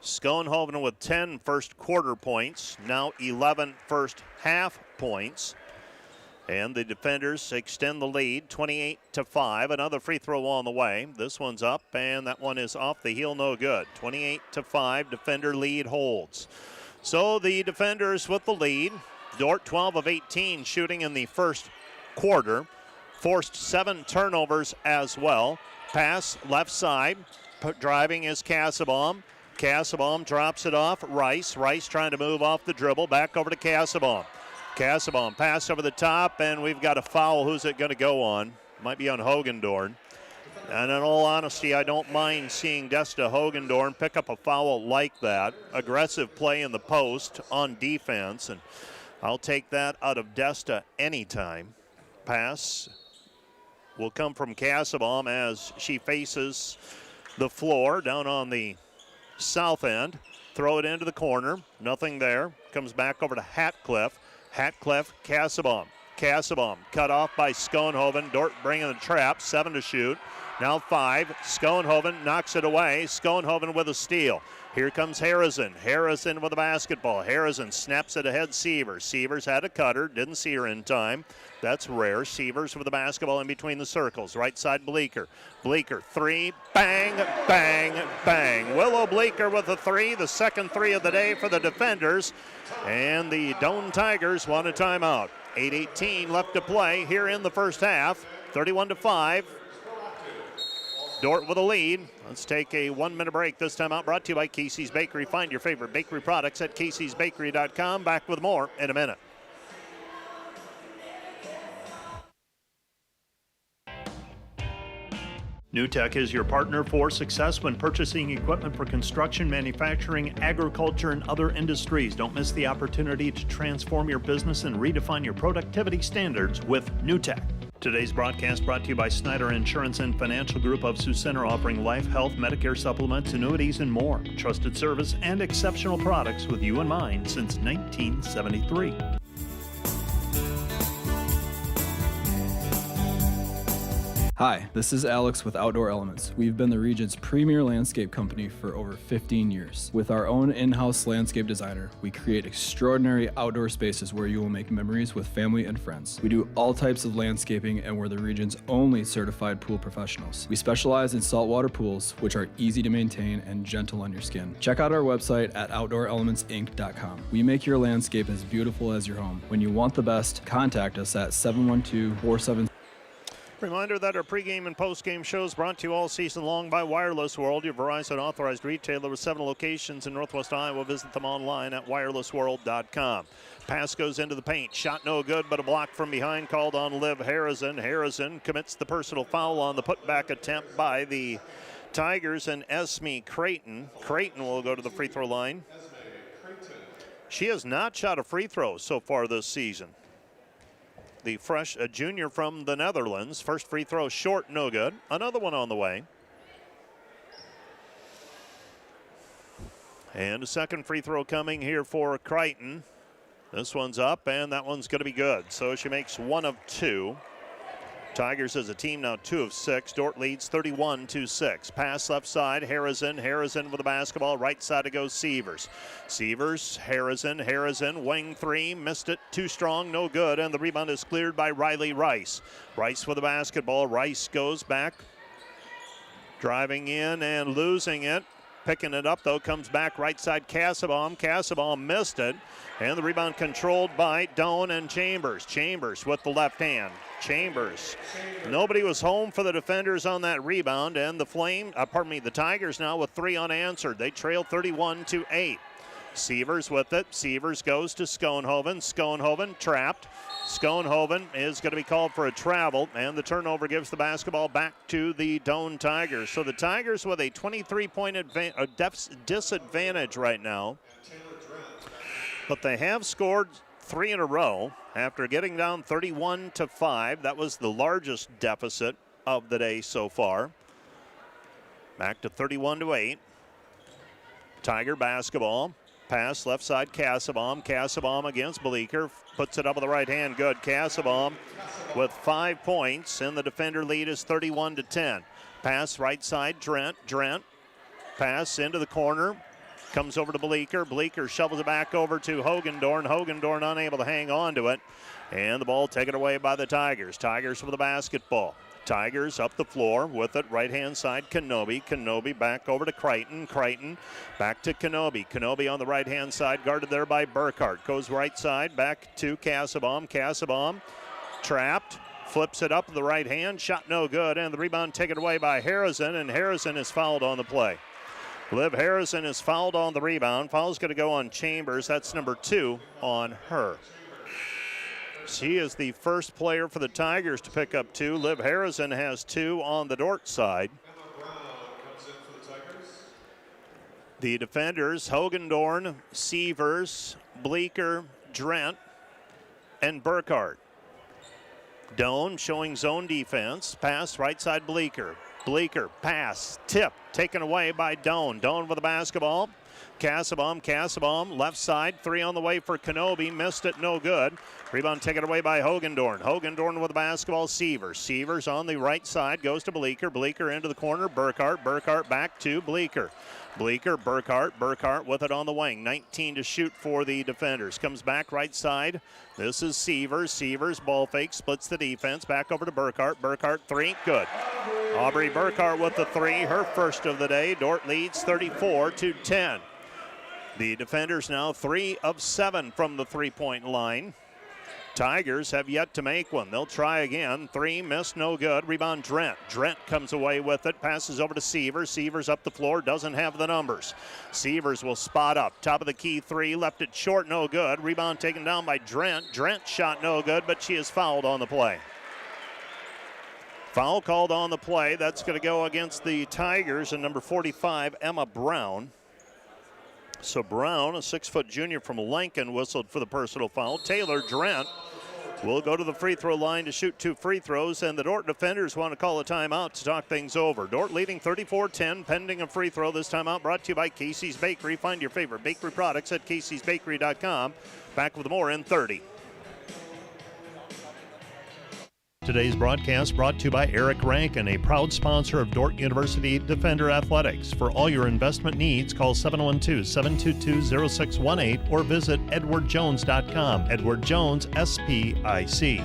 Schoenhoven with 10 first quarter points, now 11 first half points. And the defenders extend the lead, 28-5. Another free throw on the way. This one's up, and that one is off the heel, no good. 28-5, defender lead holds. So the defenders with the lead. Dordt 12 of 18 shooting in the first quarter. Forced 7 turnovers as well. Pass left side, driving is Kassebaum. Kassebaum drops it off. Rice. Rice trying to move off the dribble. Back over to Kassebaum. Kassebaum pass over the top, and we've got a foul. Who's it going to go on? Might be on Hogendorn. And in all honesty, I don't mind seeing Desta Hogendorn pick up a foul like that. Aggressive play in the post on defense, and I'll take that out of Desta anytime. Pass will come from Kassebaum as she faces the floor down on the south end. Throw it into the corner. Nothing there. Comes back over to Hatcliffe. Hatcliffe, Kassebaum. Kassebaum cut off by Schoenhoven. Dordt bringing the trap. 7 to shoot. Now 5. Schoenhoven knocks it away. Schoenhoven with a steal. Here comes Harrison. Harrison with the basketball. Harrison snaps it ahead Sievers. Sievers had a cutter. Didn't see her in time. That's rare. Sievers with the basketball in between the circles. Right side Bleeker. Bleeker 3. Bang, bang, bang. Willow Bleeker with a 3. The second 3 of the day for the defenders. And the Doane Tigers want a timeout. 8:18 left to play here in the first half. 31-5. Dordt with a lead. Let's take a 1-minute break. This time out brought to you by Casey's Bakery. Find your favorite bakery products at caseysbakery.com. Back with more in a minute. NewTek is your partner for success when purchasing equipment for construction, manufacturing, agriculture, and other industries. Don't miss the opportunity to transform your business and redefine your productivity standards with NewTek. Today's broadcast brought to you by Snyder Insurance and Financial Group of Sioux Center, offering life, health, Medicare supplements, annuities, and more. Trusted service and exceptional products with you in mind since 1973. Hi, this is Alex with Outdoor Elements. We've been the region's premier landscape company for over 15 years. With our own in-house landscape designer, we create extraordinary outdoor spaces where you will make memories with family and friends. We do all types of landscaping, and we're the region's only certified pool professionals. We specialize in saltwater pools, which are easy to maintain and gentle on your skin. Check out our website at OutdoorElementsInc.com. We make your landscape as beautiful as your home. When you want the best, contact us at 712-47. Reminder that our pregame and postgame shows brought to you all season long by Wireless World, your Verizon authorized retailer with 7 locations in Northwest Iowa. Visit them online at wirelessworld.com. Pass goes into the paint. Shot no good, but a block from behind called on Liv Harrison. Harrison commits the personal foul on the putback attempt by the Tigers and Esme Creighton. Creighton will go to the free throw line. She has not shot a free throw so far this season. The fresh junior from the Netherlands. First free throw short, no good. Another one on the way. And a second free throw coming here for Creighton. This one's up, and that one's going to be good. So she makes 1 of 2. Tigers as a team now 2 of 6. Dordt leads 31-6. Pass left side, Harrison. Harrison with the basketball. Right side to go Sievers. Sievers, Harrison, wing 3. Missed it, too strong, no good. And the rebound is cleared by Riley Rice. Rice with the basketball. Rice goes back. Driving in and losing it. Picking it up, though, comes back right side, Cassabaum. Cassabaum missed it. And the rebound controlled by Doane and Chambers. Chambers with the left hand. Chambers. Nobody was home for the defenders on that rebound, and the Tigers now with 3 unanswered. They trail 31-8. Sievers with it. Sievers goes to Schoenhoven. Schoenhoven trapped. Schoenhoven is going to be called for a travel, and the turnover gives the basketball back to the Doane Tigers. So the Tigers with a 23-point disadvantage right now. But they have scored 3 in a row after getting down 31-5. That was the largest deficit of the day so far. Back to 31-8. Tiger basketball. Pass left side, Cassabaum. Cassabaum against Bleeker. Puts it up with the right hand. Good. Cassabaum with 5 points, and the defender lead is 31-10. Pass right side, Drent. Pass into the corner. Comes over to Bleeker. Bleeker shovels it back over to Hogendorn. Hogendorn unable to hang on to it. And the ball taken away by the Tigers. Tigers with the basketball. Tigers up the floor with it. Right-hand side, Kenobi. Kenobi back over to Creighton. Creighton back to Kenobi. Kenobi on the right-hand side, guarded there by Burkhart. Goes right side, back to Cassabaum. Cassabaum trapped. Flips it up with the right hand. Shot no good. And the rebound taken away by Harrison. And Harrison is fouled on the play. Liv Harrison is fouled on the rebound. Foul's going to go on Chambers. That's number 2 on her. She is the first player for the Tigers to pick up 2. Liv Harrison has 2 on the Dordt side. The defenders, Hogendorn, Sievers, Bleeker, Drent, and Burkhart. Doane showing zone defense. Pass right side, Bleeker. Bleeker, pass, tip, taken away by Doane. Doane with the basketball. Cassabaum, left side, 3 on the way for Kenobi. Missed it, no good. Rebound taken away by Hogendorn. Hogendorn with the basketball, Sievers. Sievers on the right side, goes to Bleeker. Bleeker into the corner, Burkhart back to Bleeker. Burkhart with it on the wing. 19 to shoot for the defenders. Comes back right side. This is Sievers, ball fake, splits the defense. Back over to Burkhart, 3, good. Aubrey Burkhart with the 3, her first of the day. Dordt leads 34-10. The defenders now 3 of 7 from the 3-point line. Tigers have yet to make one. They'll try again. 3, missed, no good. Rebound, Drent. Drent comes away with it, passes over to Sievers. Sievers up the floor, doesn't have the numbers. Sievers will spot up. Top of the key 3, left it short, no good. Rebound taken down by Drent. Drent shot no good, but she is fouled on the play. Foul called on the play. That's going to go against the Tigers and number 45, Emma Brown. So Brown, a 6-foot junior from Lincoln, whistled for the personal foul. Taylor Drent will go to the free throw line to shoot 2 free throws, and the Dordt defenders want to call a timeout to talk things over. Dordt leading 34-10, pending a free throw. This timeout brought to you by Casey's Bakery. Find your favorite bakery products at caseysbakery.com. Back with more in 30. Today's broadcast brought to you by Eric Rankin, a proud sponsor of Dordt University Defender Athletics. For all your investment needs, call 712-722-0618 or visit edwardjones.com. Edward Jones, SPIC.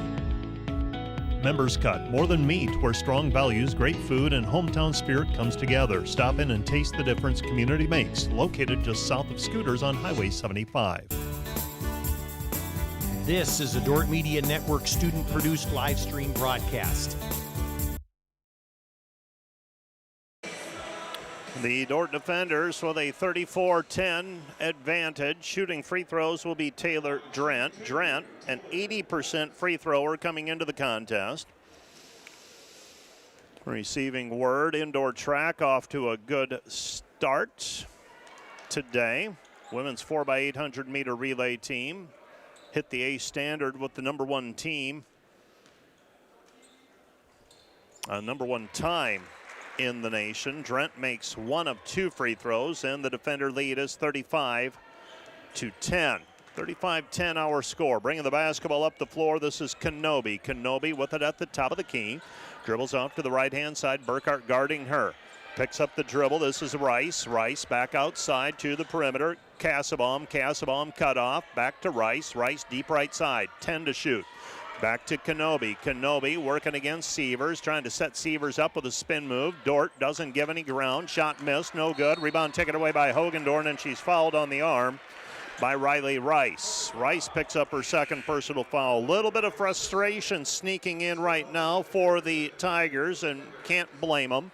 Members Cut, more than meat, where strong values, great food, and hometown spirit comes together. Stop in and taste the difference community makes. Located just south of Scooters on Highway 75. This is a Dordt Media Network student-produced live stream broadcast. The Dordt defenders with a 34-10 advantage. Shooting free throws will be Taylor Drent. Drent, an 80% free thrower coming into the contest. Receiving word, indoor track off to a good start today. Women's 4x800 meter relay team hit the A standard with the number 1 team. Number 1 time in the nation. Drent makes 1 of 2 free throws, and the defender lead is 35-10. 35-10 our score. Bringing the basketball up the floor, this is Kenobi. Kenobi with it at the top of the key. Dribbles off to the right-hand side. Burkhart guarding her. Picks up the dribble. This is Rice. Rice back outside to the perimeter. Cassabaum. Cassabaum cut off. Back to Rice. Rice deep right side. 10 to shoot. Back to Kenobi. Kenobi working against Sievers. Trying to set Sievers up with a spin move. Dordt doesn't give any ground. Shot missed. No good. Rebound taken away by Hogendorn, and she's fouled on the arm by Riley Rice. Rice picks up her second personal foul. A little bit of frustration sneaking in right now for the Tigers, and can't blame them.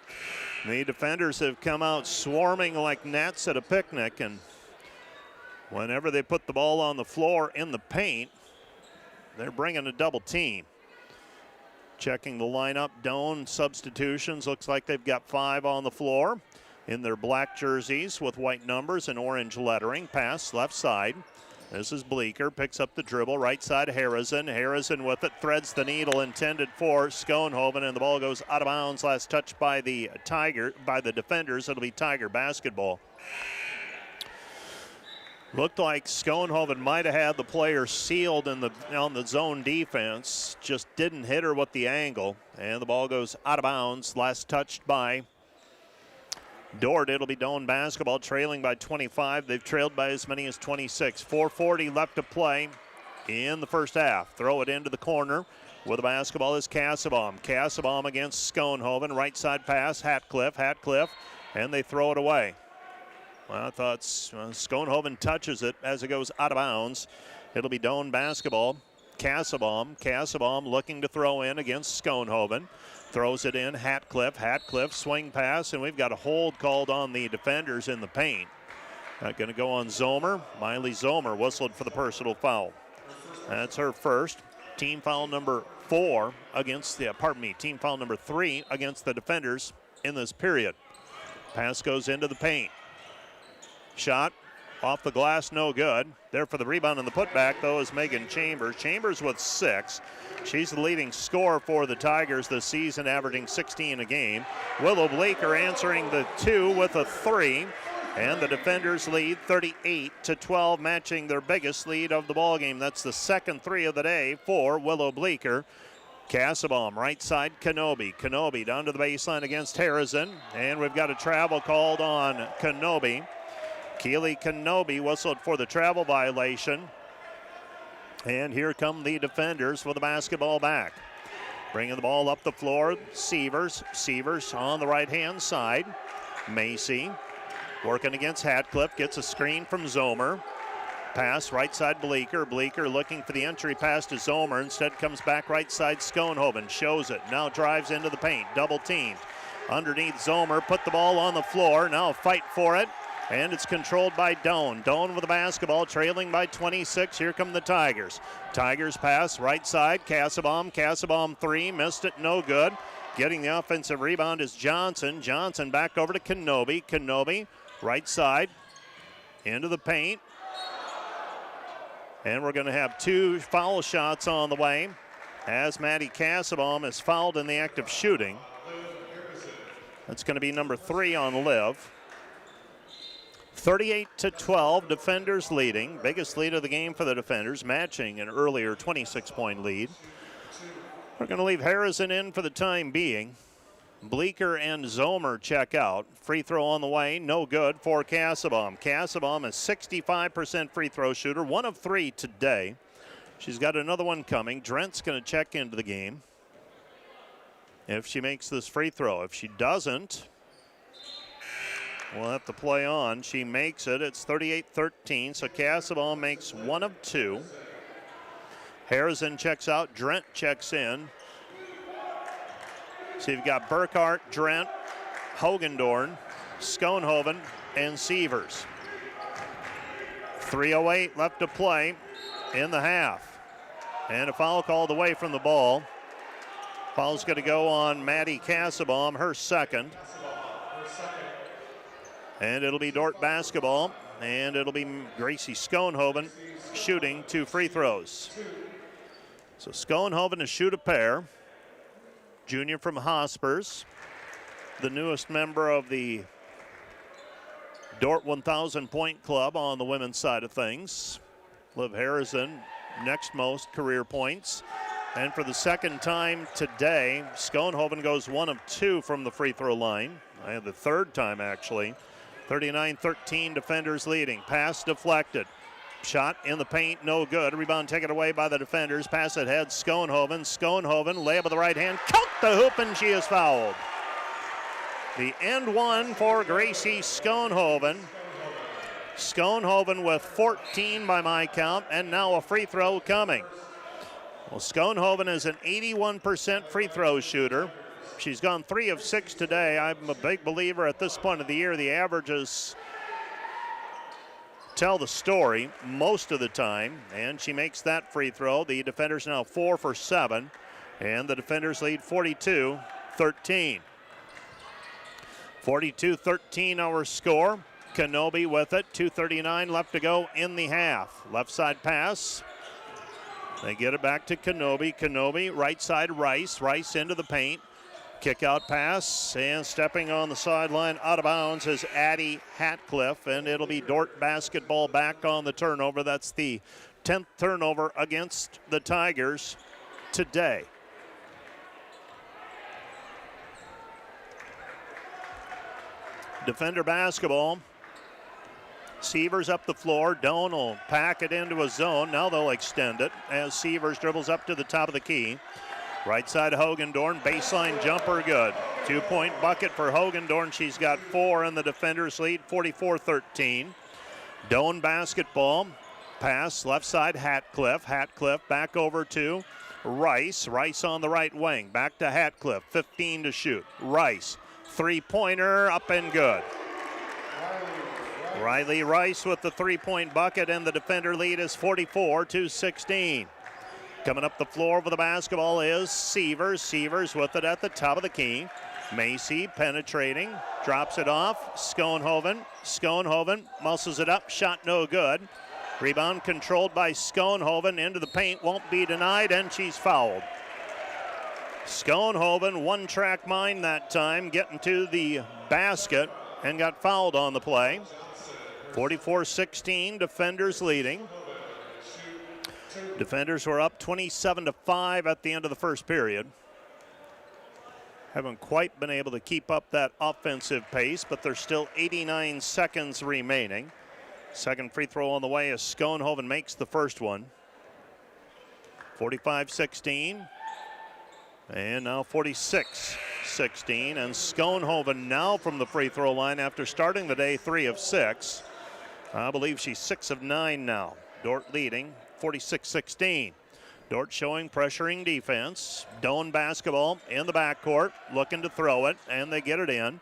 The defenders have come out swarming like gnats at a picnic, and whenever they put the ball on the floor in the paint, they're bringing a double team. Checking the lineup, Doane substitutions. Looks like they've got 5 on the floor in their black jerseys with white numbers and orange lettering. Pass left side. This is Bleeker, picks up the dribble, right side Harrison. Harrison with it, threads the needle intended for Schoenhoven, and the ball goes out of bounds. Last touch by the defenders. It'll be Tiger basketball. Looked like Schoenhoven might have had the player sealed on the zone defense, just didn't hit her with the angle, and the ball goes out of bounds. Last touched by Dordt. It'll be Doane basketball, trailing by 25. They've trailed by as many as 26. 4:40 left to play in the first half. Throw it into the corner with the basketball is Cassabaum. Cassabaum against Schoenhoven. Right side pass, Hatcliffe, and they throw it away. Well, I thought Schoenhoven touches it as it goes out of bounds. It'll be Doane basketball. Cassabaum looking to throw in against Schoenhoven. Throws it in, Hatcliffe, swing pass, and we've got a hold called on the defenders in the paint. Going to go on Zomer. Miley Zomer whistled for the personal foul. That's her first. Team foul number 4 against team foul number 3 against the defenders in this period. Pass goes into the paint. Shot off the glass, no good. There for the rebound and the putback, though, is Megan Chambers. Chambers with 6. She's the leading scorer for the Tigers this season, averaging 16 a game. Willow Bleeker answering the 2 with a 3. And the defenders lead 38-12, matching their biggest lead of the ballgame. That's the second 3 of the day for Willow Bleeker. Cassabaum, right side, Kenobi. Kenobi down to the baseline against Harrison. And we've got a travel called on Kenobi. Keely Kenobi whistled for the travel violation. And here come the defenders with the basketball back. Bringing the ball up the floor, Sievers. Sievers on the right-hand side. Macy working against Hatcliffe, gets a screen from Zomer. Pass right side Bleeker. Bleeker looking for the entry pass to Zomer. Instead comes back right side Schoenhoven. Shows it. Now drives into the paint. Double teamed. Underneath Zomer. Put the ball on the floor. Now fight for it. And it's controlled by Doane. Doane with the basketball, trailing by 26. Here come the Tigers. Tigers pass right side. Kassebaum. Kassebaum three. Missed it. No good. Getting the offensive rebound is Johnson. Johnson back over to Kenobi. Kenobi right side. Into the paint. And we're going to have 2 foul shots on the way as Maddie Kassebaum is fouled in the act of shooting. That's going to be number 3 on Liv. 38-12, defenders leading. Biggest lead of the game for the defenders, matching an earlier 26-point lead. We're going to leave Harrison in for the time being. Bleeker and Zomer check out. Free throw on the way, no good for Kassebaum. Kassebaum is 65% free throw shooter, 1 of 3 today. She's got another one coming. Drent's going to check into the game if she makes this free throw. If she doesn't, we'll have to play on. She makes it. It's 38-13, so Kassebaum makes 1 of 2. Harrison checks out. Drent checks in. So you've got Burkhart, Drent, Hogendorn, Schoenhoven, and Sievers. 3:08 left to play in the half. And a foul called away from the ball. Foul's going to go on Maddie Kassebaum, her second. And it'll be Dordt basketball. And it'll be Gracie Schoenhoven shooting 2 free throws. So Schoenhoven to shoot a pair. Junior from Hospers, the newest member of the Dordt 1,000 point club on the women's side of things. Liv Harrison, next most career points. And for the second time today, Schoenhoven goes 1 of 2 from the free throw line. The third time actually. 39-13, defenders leading. Pass deflected. Shot in the paint, no good. Rebound taken away by the defenders. Pass ahead, Schoenhoven. Schoenhoven, layup with the right hand. Count the hoop, and she is fouled. The end one for Gracie Schoenhoven. Schoenhoven with 14 by my count, and now a free throw coming. Well, Schoenhoven is an 81% free throw shooter. She's gone 3 of 6 today. I'm a big believer at this point of the year, the averages tell the story most of the time, and she makes that free throw. The defenders now 4 for 7, and the defenders lead 42-13. 42-13 our score. Kenobi with it, 2:39 left to go in the half. Left side pass. They get it back to Kenobi. Kenobi, right side Rice. Rice into the paint. Kick out pass, and stepping on the sideline out of bounds is Addie Hatcliffe, and it'll be Dordt basketball back on the turnover. That's the 10th turnover against the Tigers today. Defender basketball. Sievers up the floor. Doane will pack it into a zone. Now they'll extend it as Sievers dribbles up to the top of the key. Right side Hogendorn, baseline jumper good. 2-point bucket for Hogendorn. She's got 4 in the defenders lead, 44-13. Doane basketball. Pass left side Hatcliffe. Hatcliffe back over to Rice. Rice on the right wing. Back to Hatcliffe. 15 to shoot. Rice. 3-pointer up and good. Riley Rice with the 3-point bucket, and the defender lead is 44-16. Coming up the floor with the basketball is Sievers. Sievers with it at the top of the key. Macy penetrating, drops it off. Schoenhoven. Schoenhoven muscles it up, shot no good. Rebound controlled by Schoenhoven into the paint, won't be denied, and she's fouled. Schoenhoven, one-track mind that time, getting to the basket and got fouled on the play. 44-16, defenders leading. Defenders were up 27-5 at the end of the first period. Haven't quite been able to keep up that offensive pace, but there's still 89 seconds remaining. Second free throw on the way as Schoenhoven makes the first one. 45-16. And now 46-16. And Schoenhoven now from the free throw line after starting the day 3 of 6. I believe she's 6 of 9 now. Dordt leading 46-16. Dordt showing pressuring defense. Doane basketball in the backcourt, looking to throw it, and they get it in.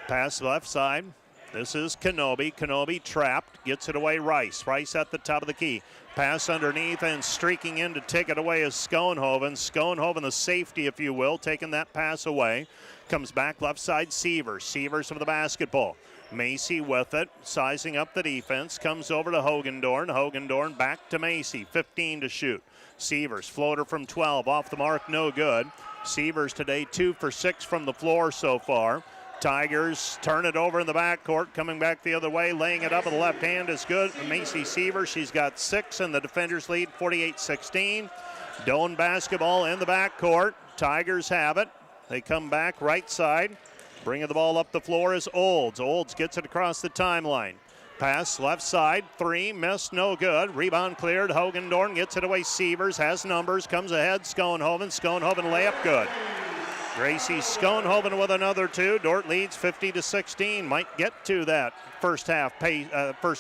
Pass left side. This is Kenobi. Kenobi trapped, gets it away Rice. Rice at the top of the key. Pass underneath and streaking in to take it away is Schoenhoven. Schoenhoven, the safety, if you will, taking that pass away. Comes back left side, Sievers. Sievers with the basketball. Macy with it, sizing up the defense. Comes over to Hogendorn. Hogendorn back to Macy. 15 to shoot. Sievers, floater from 12, off the mark, no good. Sievers today 2 for 6 from the floor so far. Tigers turn it over in the backcourt, coming back the other way, laying it up with the left hand is good. Macy Sievers, she's got 6, and the defenders lead 48-16. Doane basketball in the backcourt. Tigers have it. They come back right side. Bringing the ball up the floor is Olds. Olds gets it across the timeline. Pass left side, 3, missed, no good. Rebound cleared. Hogendorn gets it away. Sievers has numbers, comes ahead. Schoenhoven. Schoenhoven layup good. Gracie Schoenhoven with another 2. Dordt leads 50-16. Might get to that first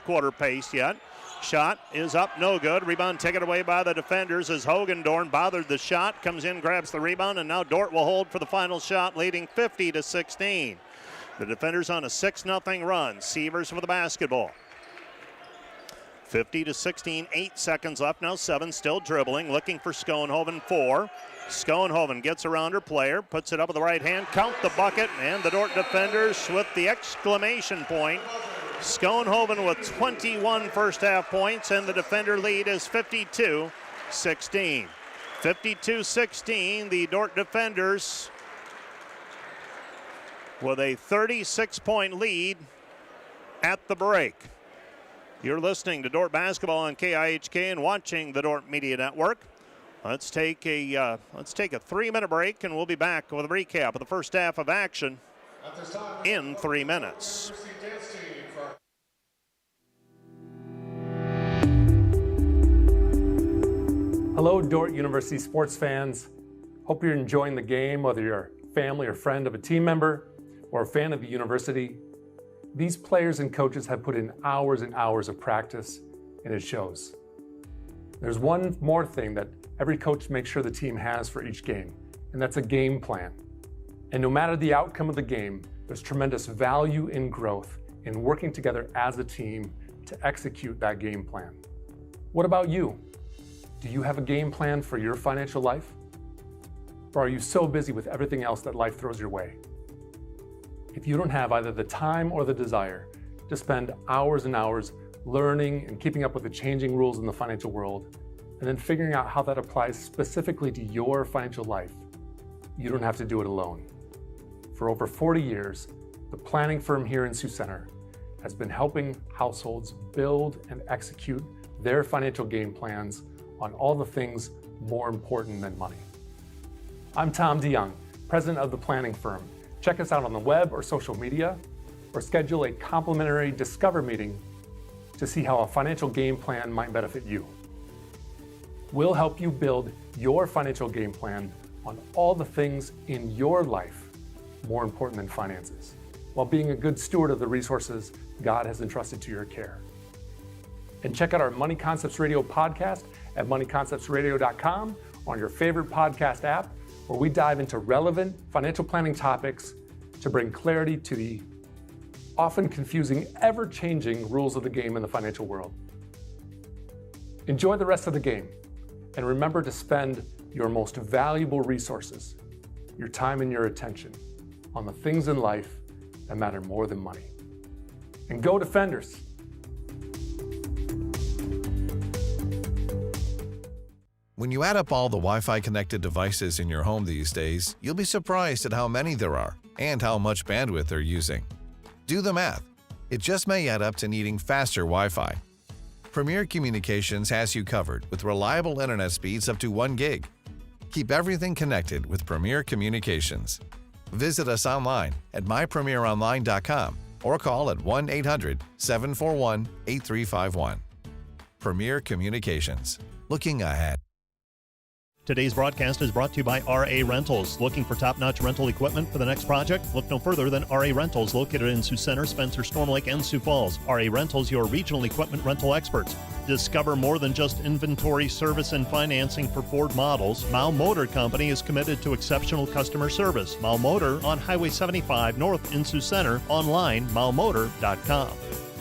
quarter pace yet. Shot is up, no good. Rebound taken away by the defenders as Hogendorn bothered the shot. Comes in, grabs the rebound, and now Dordt will hold for the final shot, leading 50-16. The defenders on a 6-0 run. Sievers for the basketball. 50-16, 8 seconds left. Now 7, still dribbling, looking for Schoenhoven. 4. Schoenhoven gets around her player, puts it up with the right hand. Count the bucket, and the Dordt defenders with the exclamation point. Schoenhoven with 21 first half points, and the defender lead is 52-16. 52-16, the Dordt defenders with a 36-point lead at the break. You're listening to Dordt basketball on KIHK and watching the Dordt Media Network. Let's take a 3-minute break, and we'll be back with a recap of the first half of action in 3 minutes. Hello, Dordt University sports fans. Hope you're enjoying the game, whether you're a family or friend of a team member or a fan of the university. These players and coaches have put in hours and hours of practice, and it shows. There's one more thing that every coach makes sure the team has for each game, and that's a game plan. And no matter the outcome of the game, there's tremendous value in growth in working together as a team to execute that game plan. What about you? Do you have a game plan for your financial life? Or are you so busy with everything else that life throws your way? If you don't have either the time or the desire to spend hours and hours learning and keeping up with the changing rules in the financial world, and then figuring out how that applies specifically to your financial life, you don't have to do it alone. For over 40 years, the planning firm here in Sioux Center has been helping households build and execute their financial game plans on all the things more important than money. I'm Tom DeYoung, president of the planning firm. Check us out on the web or social media, or schedule a complimentary Discover meeting to see how a financial game plan might benefit you. We'll help you build your financial game plan on all the things in your life more important than finances, while being a good steward of the resources God has entrusted to your care. And check out our Money Concepts Radio podcast at moneyconceptsradio.com, on your favorite podcast app, where we dive into relevant financial planning topics to bring clarity to the often confusing, ever-changing rules of the game in the financial world. Enjoy the rest of the game, and remember to spend your most valuable resources, your time and your attention, on the things in life that matter more than money. And go Defenders! When you add up all the Wi-Fi connected devices in your home these days, you'll be surprised at how many there are and how much bandwidth they're using. Do the math. It just may add up to needing faster Wi-Fi. Premier Communications has you covered with reliable internet speeds up to 1 gig. Keep everything connected with Premier Communications. Visit us online at mypremieronline.com or call at 1-800-741-8351. Premier Communications. Looking ahead. Today's broadcast is brought to you by RA Rentals. Looking for top-notch rental equipment for the next project? Look no further than RA Rentals, located in Sioux Center, Spencer, Storm Lake, and Sioux Falls. RA Rentals, your regional equipment rental experts. Discover more than just inventory, service, and financing for Ford models. Mao Motor Company is committed to exceptional customer service. Mao Motor on Highway 75 North in Sioux Center. Online, maomotor.com.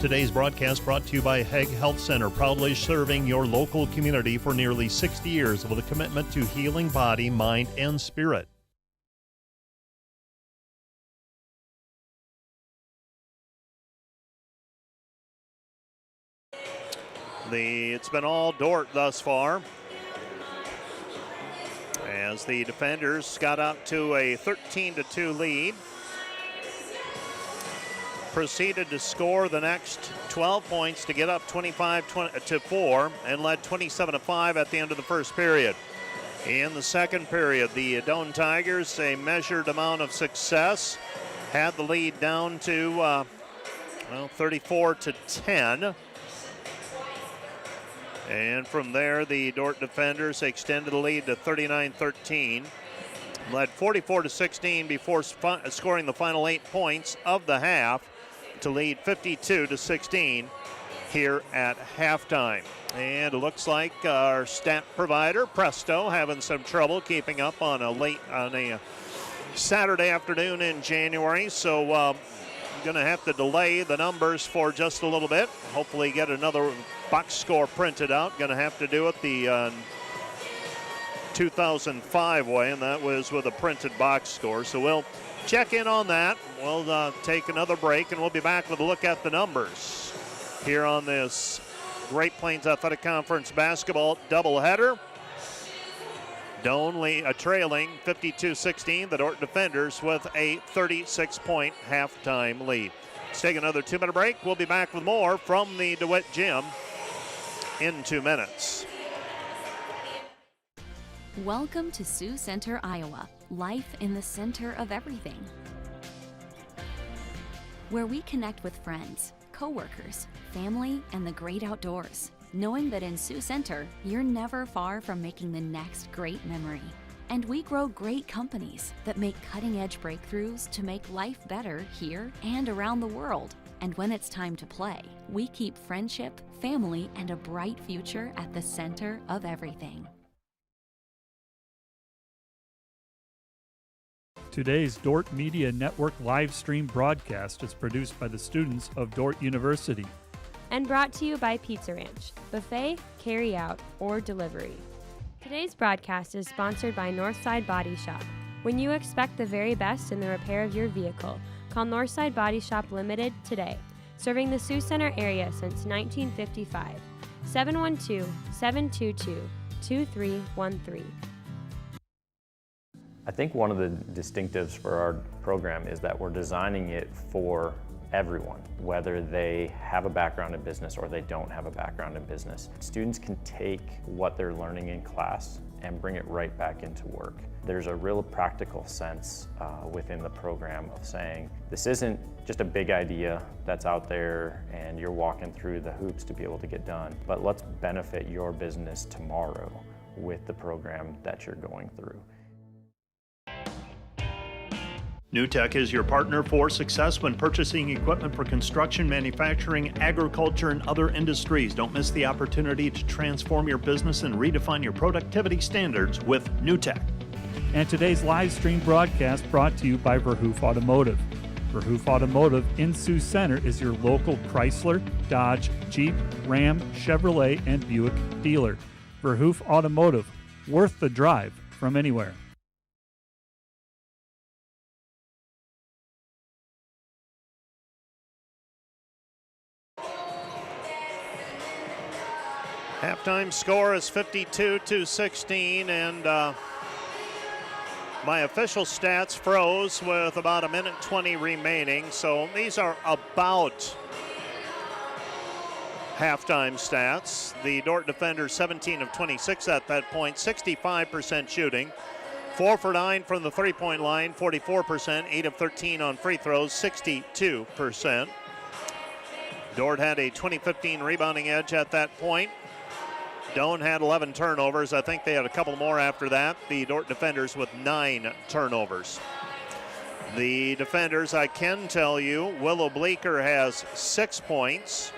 Today's broadcast brought to you by Hague Health Center, proudly serving your local community for nearly 60 years with a commitment to healing body, mind, and spirit. It's been all Dordt thus far, as the defenders got out to a 13-2 lead. Proceeded to score the next 12 points to get up 25-4 and led 27-5 at the end of the first period. In the second period, the Doane Tigers, a measured amount of success, had the lead down to 34-10. And from there, the Dordt defenders extended the lead to 39-13. Led 44-16 before scoring the final 8 points of the half to lead 52-16 here at halftime. And it looks like our stat provider, Presto, having some trouble keeping up on a Saturday afternoon in January. So going to have to delay the numbers for just a little bit. Hopefully get another box score printed out. Going to have to do it the 2005 way, and that was with a printed box score. So we'll check in on that. We'll take another break, and we'll be back with a look at the numbers here on this Great Plains Athletic Conference basketball doubleheader. Doane trailing 52-16, the Dordt defenders with a 36-point halftime lead. Let's take another 2-minute break. We'll be back with more from the DeWitt Gym in 2 minutes. Welcome to Sioux Center, Iowa. Life in the center of everything. Where we connect with friends, coworkers, family, and the great outdoors. Knowing that in Sioux Center, you're never far from making the next great memory. And we grow great companies that make cutting-edge breakthroughs to make life better here and around the world. And when it's time to play, we keep friendship, family, and a bright future at the center of everything. Today's Dordt Media Network live stream broadcast is produced by the students of Dordt University. And brought to you by Pizza Ranch, buffet, carry out, or delivery. Today's broadcast is sponsored by Northside Body Shop. When you expect the very best in the repair of your vehicle, call Northside Body Shop Limited today, serving the Sioux Center area since 1955. 712-722-2313. I think one of the distinctives for our program is that we're designing it for everyone, whether they have a background in business or they don't have a background in business. Students can take what they're learning in class and bring it right back into work. There's a real practical sense within the program of saying, this isn't just a big idea that's out there and you're walking through the hoops to be able to get done, but let's benefit your business tomorrow with the program that you're going through. NewTek is your partner for success when purchasing equipment for construction, manufacturing, agriculture, and other industries. Don't miss the opportunity to transform your business and redefine your productivity standards with NewTek. And today's live stream broadcast brought to you by Verhoof Automotive. Verhoof Automotive in Sioux Center is your local Chrysler, Dodge, Jeep, Ram, Chevrolet, and Buick dealer. Verhoof Automotive, worth the drive from anywhere. Halftime score is 52-16, and my official stats froze with about 1:20 remaining, so these are about halftime stats. The Dordt defenders 17 of 26 at that point, 65% shooting, 4 for 9 from the three-point line, 44%, 8 of 13 on free throws, 62%. Dordt had a 20-15 rebounding edge at that point. Doane had 11 turnovers. I think they had a couple more after that. The Dordt defenders with 9 turnovers. The defenders, I can tell you, Willow Bleecker has 6 points.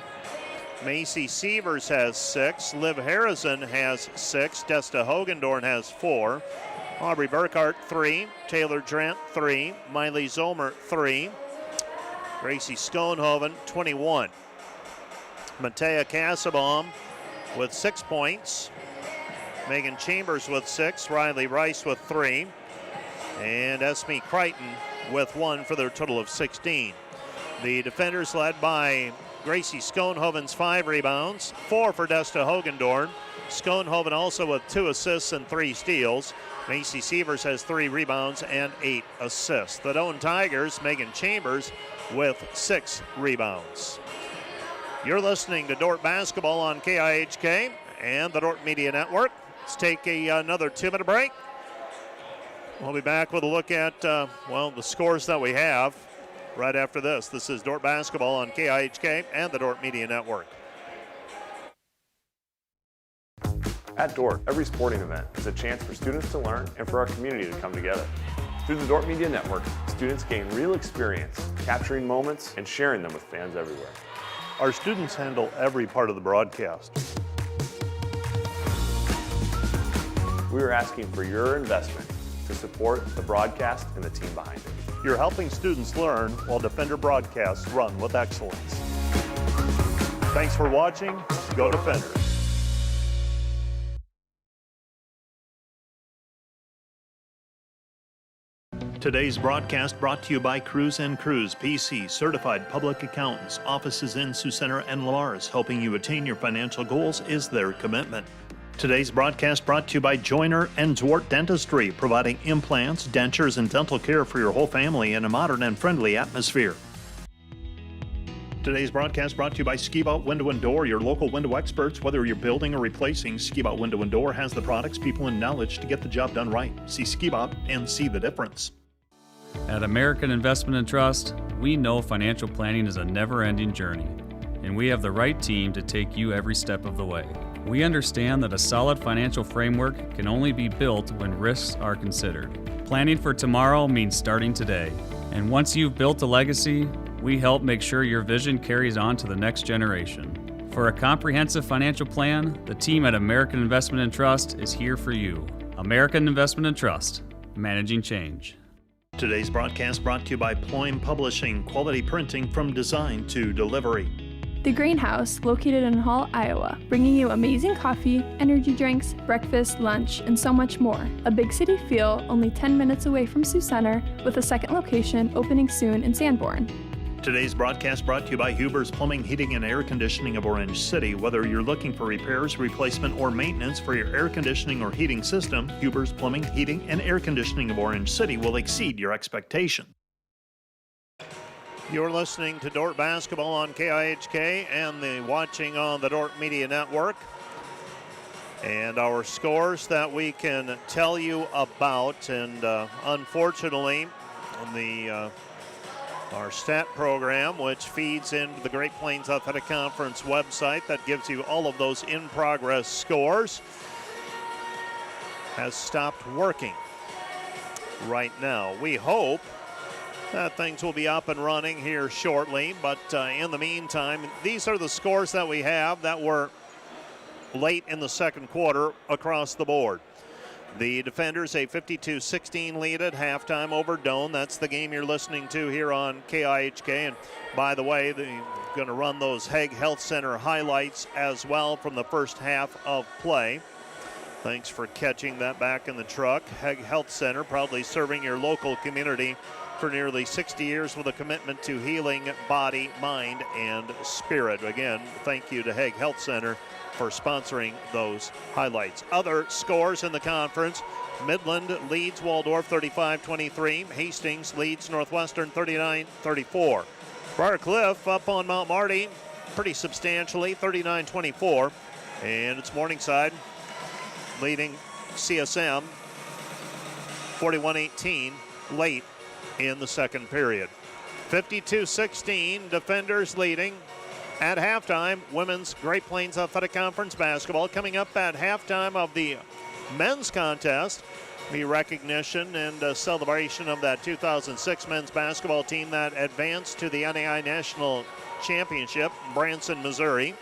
Macy Sievers has 6. Liv Harrison has 6. Desta Hogendorn has 4. Aubrey Burkhart, 3. Taylor Drent, 3. Miley Zomer, 3. Gracie Schoenhoven, 21. Matea Kassabaum with 6 points. Megan Chambers with 6. Riley Rice with 3. And Esme Crichton with 1 for their total of 16. The defenders led by Gracie Schoenhoven's 5 rebounds, 4 for Desta Hogendorn. Schoenhoven also with 2 assists and 3 steals. Macy Sievers has 3 rebounds and 8 assists. The Doane Tigers, Megan Chambers with 6 rebounds. You're listening to Dordt Basketball on KIHK and the Dordt Media Network. Let's take another 2-minute break. We'll be back with a look at, the scores that we have right after this. This is Dordt Basketball on KIHK and the Dordt Media Network. At Dordt, every sporting event is a chance for students to learn and for our community to come together. Through the Dordt Media Network, students gain real experience, capturing moments and sharing them with fans everywhere. Our students handle every part of the broadcast. We are asking for your investment to support the broadcast and the team behind it. You're helping students learn while Defender broadcasts run with excellence. Thanks for watching. Go Defenders. Today's broadcast brought to you by Cruz & Cruz, PC, certified public accountants. Offices in Sioux Center and Lamar's. Helping you attain your financial goals is their commitment. Today's broadcast brought to you by Joyner and Zwart Dentistry, providing implants, dentures, and dental care for your whole family in a modern and friendly atmosphere. Today's broadcast brought to you by Skibout Window and Door, your local window experts. Whether you're building or replacing, Skibout Window and Door has the products, people, and knowledge to get the job done right. See Skibout and see the difference. At American Investment and Trust, we know financial planning is a never-ending journey, and we have the right team to take you every step of the way. We understand that a solid financial framework can only be built when risks are considered. Planning for tomorrow means starting today, and once you've built a legacy, we help make sure your vision carries on to the next generation. For a comprehensive financial plan, the team at American Investment and Trust is here for you. American Investment and Trust, managing change. Today's broadcast brought to you by Ployne Publishing, quality printing from design to delivery. The Greenhouse, located in Hall, Iowa, bringing you amazing coffee, energy drinks, breakfast, lunch, and so much more. A big city feel, only 10 minutes away from Sioux Center, with a second location opening soon in Sanborn. Today's broadcast brought to you by Huber's Plumbing, Heating, and Air Conditioning of Orange City. Whether you're looking for repairs, replacement, or maintenance for your air conditioning or heating system, Huber's Plumbing, Heating, and Air Conditioning of Orange City will exceed your expectation. You're listening to Dordt Basketball on KIHK and watching on the Dordt Media Network. And our scores that we can tell you about, and unfortunately, our stat program, which feeds into the Great Plains Athletic Conference website that gives you all of those in-progress scores, has stopped working right now. We hope that things will be up and running here shortly, but in the meantime, these are the scores that we have that were late in the second quarter across the board. The Defenders a 52-16 lead at halftime over Doane. That's the game you're listening to here on KIHK. And by the way, they're going to run those Hague Health Center highlights as well from the first half of play. Thanks for catching that back in the truck. Hague Health Center, proudly serving your local community for nearly 60 years with a commitment to healing body, mind, and spirit. Again, thank you to Hague Health Center for sponsoring those highlights. Other scores in the conference: Midland leads Waldorf 35-23. Hastings leads Northwestern 39-34. Briar Cliff up on Mount Marty pretty substantially, 39-24. And it's Morningside leading CSM 41-18 late in the second period. 52-16, Defenders leading At halftime, women's Great Plains Athletic Conference basketball. Coming up at halftime of the men's contest, the recognition and celebration of that 2006 men's basketball team that advanced to the NAI National Championship, Branson, Missouri.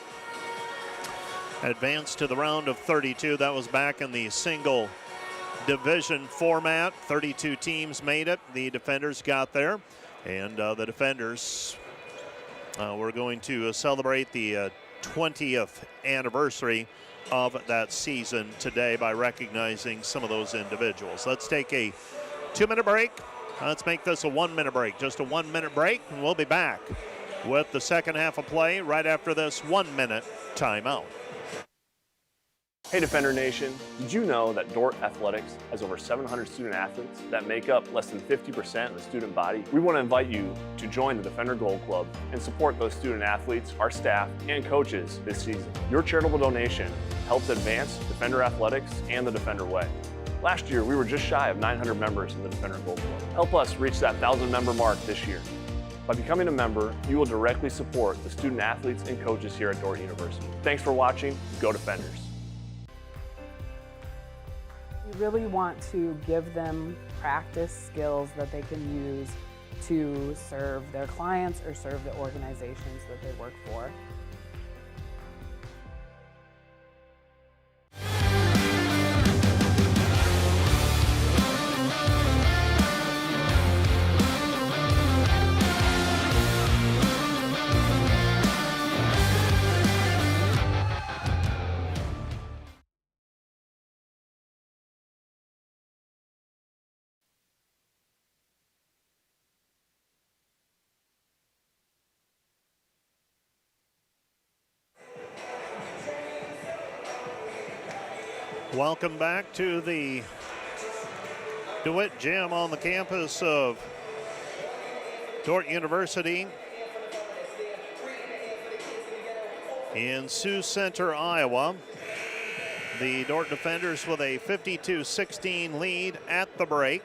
Advanced to the round of 32. That was back in the single division format. 32 teams made it. The Defenders got there. And the Defenders we're going to celebrate the 20th anniversary of that season today by recognizing some of those individuals. Let's take a 2-minute break. Let's make this a 1-minute break. Just a 1-minute break, and we'll be back with the second half of play right after this 1-minute timeout. Hey Defender Nation, did you know that Dordt Athletics has over 700 student athletes that make up less than 50% of the student body? We want to invite you to join the Defender Gold Club and support those student athletes, our staff, and coaches this season. Your charitable donation helps advance Defender Athletics and the Defender Way. Last year, we were just shy of 900 members in the Defender Gold Club. Help us reach that 1,000-member mark this year. By becoming a member, you will directly support the student athletes and coaches here at Dordt University. Thanks for watching. Go Defenders. We really want to give them practice skills that they can use to serve their clients or serve the organizations that they work for. Welcome back to the DeWitt Gym on the campus of Dordt University in Sioux Center, Iowa. The Dordt Defenders with a 52-16 lead at the break.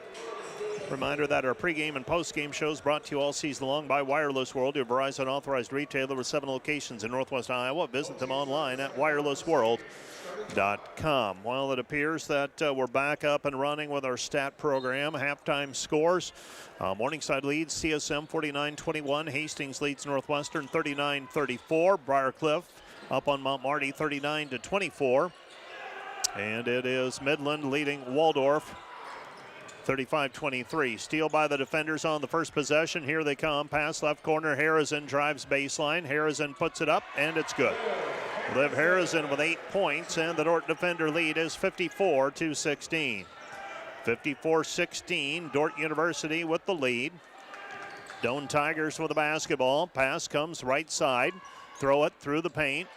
Reminder that our pregame and postgame shows brought to you all season long by Wireless World, your Verizon authorized retailer with 7 locations in Northwest Iowa. Visit them online at wirelessworld.com. Well, it appears that we're back up and running with our stat program. Halftime scores. Morningside leads CSM 49-21. Hastings leads Northwestern 39-34. Briarcliff up on Mount Marty 39-24. And it is Midland leading Waldorf 35-23. Steal by the Defenders on the first possession. Here they come. Pass left corner. Harrison drives baseline. Harrison puts it up, and it's good. Liv Harrison with 8 points, and the Dordt Defender lead is 54-16. 54-16, Dordt University with the lead. Doane Tigers with the basketball. Pass comes right side. Throw it through the paint.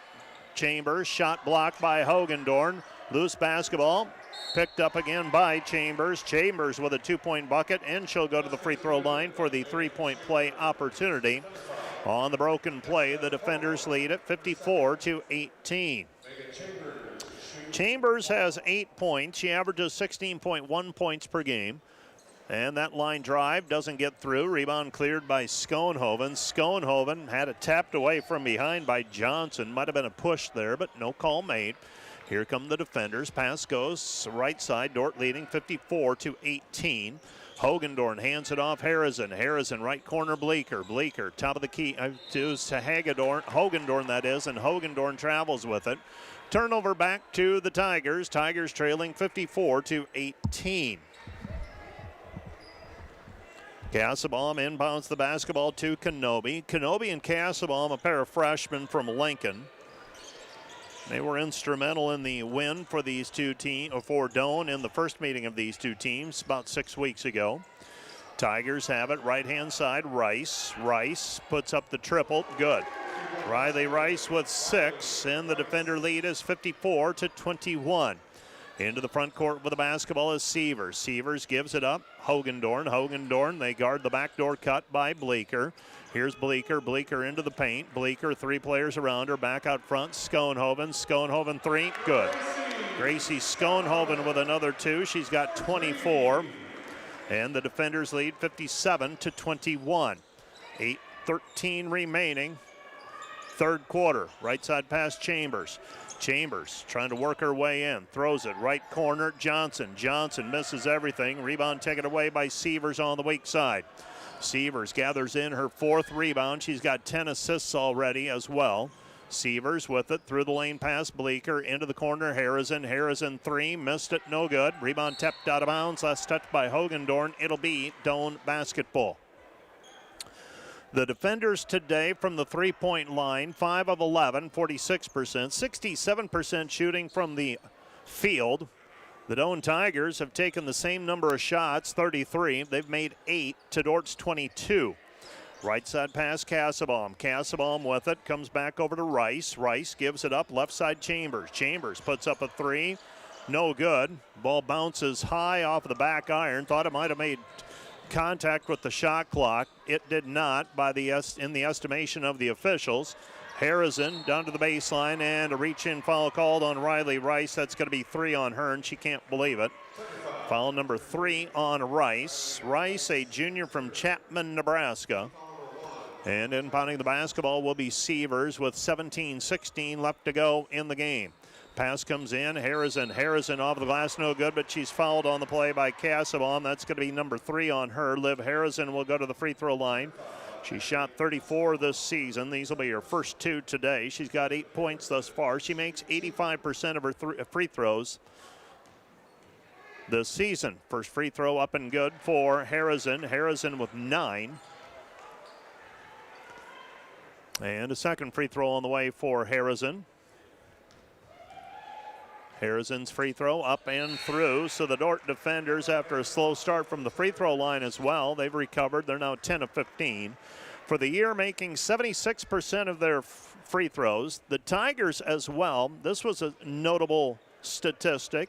Chambers, shot blocked by Hogendorn. Loose basketball. Picked up again by Chambers. Chambers with a 2-point bucket, and she'll go to the free throw line for the 3-point play opportunity. On the broken play, the Defenders lead at 54-18. Chambers has 8 points. She averages 16.1 points per game. And that line drive doesn't get through. Rebound cleared by Schoenhoven. Schoenhoven had it tapped away from behind by Johnson. Might have been a push there, but no call made. Here come the Defenders. Pass goes right side. Dordt leading 54-18. Hogendorn hands it off Harrison. Harrison right corner Bleeker. Bleeker top of the key to Hagedorn. Hogendorn that is, and Hogendorn travels with it. Turnover back to the Tigers. Tigers trailing 54-18. Kassebaum inbounds the basketball to Kenobi. Kenobi and Kassebaum, a pair of freshmen from Lincoln. They were instrumental in the win for these two teams, or for Doane in the first meeting of these two teams about 6 weeks ago. Tigers have it right-hand side. Rice. Rice puts up the triple. Good. Riley Rice with 6, and the Defender lead is 54-21. Into the front court with the basketball is Sievers. Sievers gives it up. Hogendorn. Hogendorn, they guard the backdoor cut by Bleeker. Here's Bleeker. Bleeker into the paint. Bleeker, 3 players around her. Back out front. Schoenhoven. Schoenhoven 3. Good. Gracie Schoenhoven with another 2. She's got 24. And the Defenders lead 57-21. 8:13 remaining. Third quarter, right side pass Chambers. Chambers trying to work her way in, throws it right corner, Johnson. Johnson misses everything. Rebound taken away by Sievers on the weak side. Sievers gathers in her 4th rebound. She's got 10 assists already as well. Sievers with it through the lane pass Bleeker into the corner. Harrison 3, missed it, no good. Rebound tapped out of bounds, last touch by Hogendorn. It'll be Doane basketball. The defenders today from the three-point line, 5 of 11, 46%, 67% shooting from the field. The Doane Tigers have taken the same number of shots, 33. They've made 8 to Dordt's 22. Right side pass, Kassebaum. Kassebaum with it, comes back over to Rice. Rice gives it up, left side Chambers. Chambers puts up a 3, no good. Ball bounces high off the back iron. Thought it might have made contact with the shot clock. It did not in the estimation of the officials. Harrison down to the baseline, and a reach-in foul called on Riley Rice. That's going to be 3 on her, and she can't believe it. Foul number 3 on Rice. Rice, a junior from Chapman, Nebraska. And inbounding the basketball will be Sievers with 17-16 left to go in the game. Pass comes in. Harrison off the glass, no good, but she's fouled on the play by Kassebaum. That's going to be number 3 on her. Liv Harrison will go to the free throw line. She shot 34 this season. These will be her first 2 today. She's got 8 points thus far. She makes 85% of her free throws this season. First free throw up and good for Harrison. Harrison with 9. And a second free throw on the way for Harrison. Harrison's free throw up and through. So the Dordt defenders, after a slow start from the free throw line as well, they've recovered. They're now 10 of 15. For the year, making 76% of their free throws. The Tigers as well. This was a notable statistic.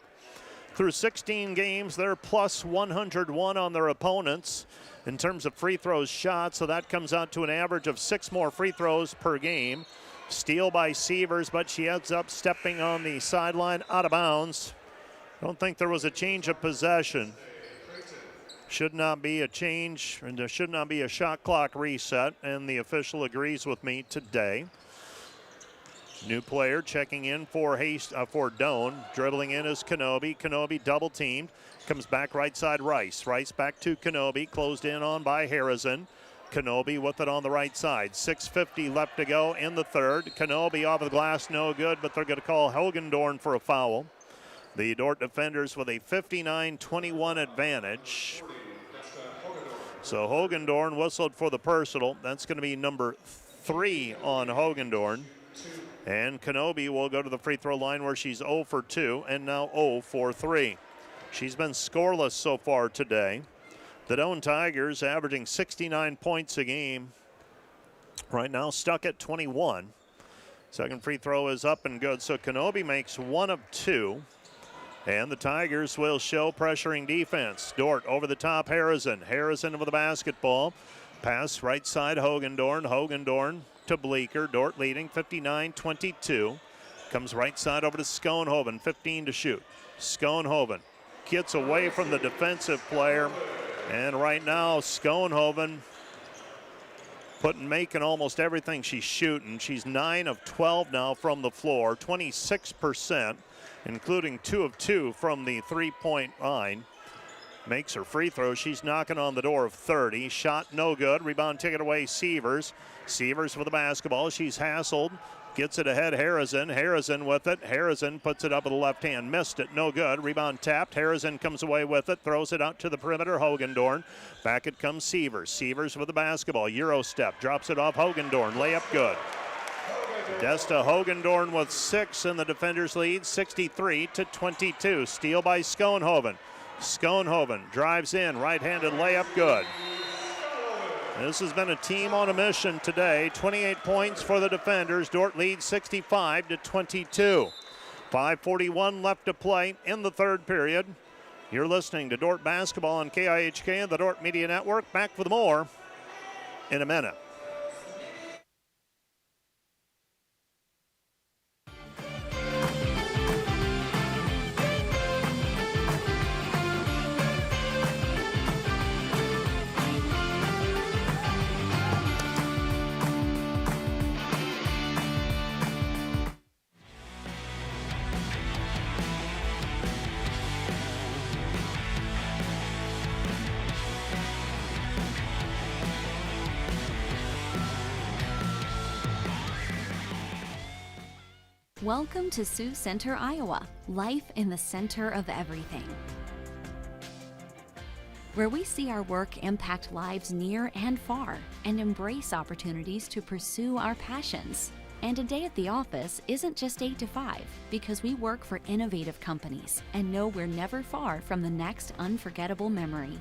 Through 16 games, they're plus 101 on their opponents in terms of free throws shot. So that comes out to an average of 6 more free throws per game. Steal by Sievers, but she ends up stepping on the sideline out of bounds. Don't think there was a change of possession. Should not be a change, and there should not be a shot clock reset, and the official agrees with me today. New player checking in for Doane. Dribbling in is Kenobi. Kenobi double teamed. Comes back right side Rice. Rice back to Kenobi. Closed in on by Harrison. Kenobi with it on the right side. 6:50 left to go in the third. Kenobi off of the glass, no good, but they're going to call Hogendorn for a foul. The Dordt defenders with a 59-21 advantage. So Hogendorn whistled for the personal. That's going to be number 3 on Hogendorn. And Kenobi will go to the free throw line where she's 0 for 2 and now 0 for 3. She's been scoreless so far today. The Doane Tigers averaging 69 points a game. Right now stuck at 21. Second free throw is up and good. So Kenobi makes 1 of 2. And the Tigers will show pressuring defense. Dordt over the top, Harrison. Harrison with the basketball. Pass right side, Hogendorn. Hogendorn to Bleeker. Dordt leading 59-22. Comes right side over to Schoenhoven, 15 to shoot. Schoenhoven gets away from the defensive player. And right now, Schoenhoven making almost everything she's shooting. She's 9 of 12 now from the floor, 26%, including 2 of 2 from the three-point line. Makes her free throw. She's knocking on the door of 30. Shot no good. Rebound taken away, Sievers. Sievers with the basketball. She's hassled. Gets it ahead, Harrison. Harrison with it. Harrison puts it up with the left hand. Missed it. No good. Rebound tapped. Harrison comes away with it. Throws it out to the perimeter. Hogendorn. Back it comes Sievers. Sievers with the basketball. Euro step. Drops it off Hogendorn. Layup good. Desta Hogendorn with 6 in the defenders lead. 63-22. Steal by Schoenhoven. Schoenhoven drives in. Right-handed layup good. This has been a team on a mission today. 28 points for the defenders. Dordt leads 65-22. 5:41 left to play in the third period. You're listening to Dordt Basketball on KIHK and the Dordt Media Network. Back with more in a minute. Welcome to Sioux Center, Iowa. Life in the center of everything. Where we see our work impact lives near and far and embrace opportunities to pursue our passions. And a day at the office isn't just 8 to 5 because we work for innovative companies and know we're never far from the next unforgettable memory.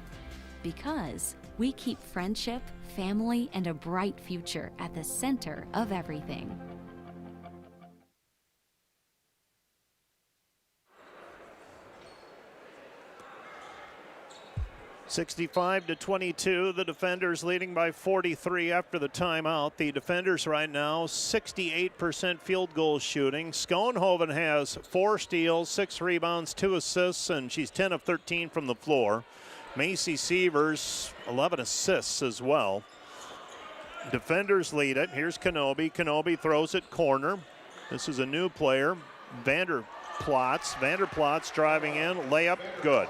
Because we keep friendship, family, and a bright future at the center of everything. (65-22), the defenders leading by 43 after the timeout. The defenders right now 68% field goal shooting. Schoenhoven has 4 steals, 6 rebounds, 2 assists, and she's 10 of 13 from the floor. Macy Sievers 11 assists as well. Defenders lead it. Here's Kenobi. Kenobi throws it corner. This is a new player, Vanderplatz. Vanderplatz driving in, layup, good.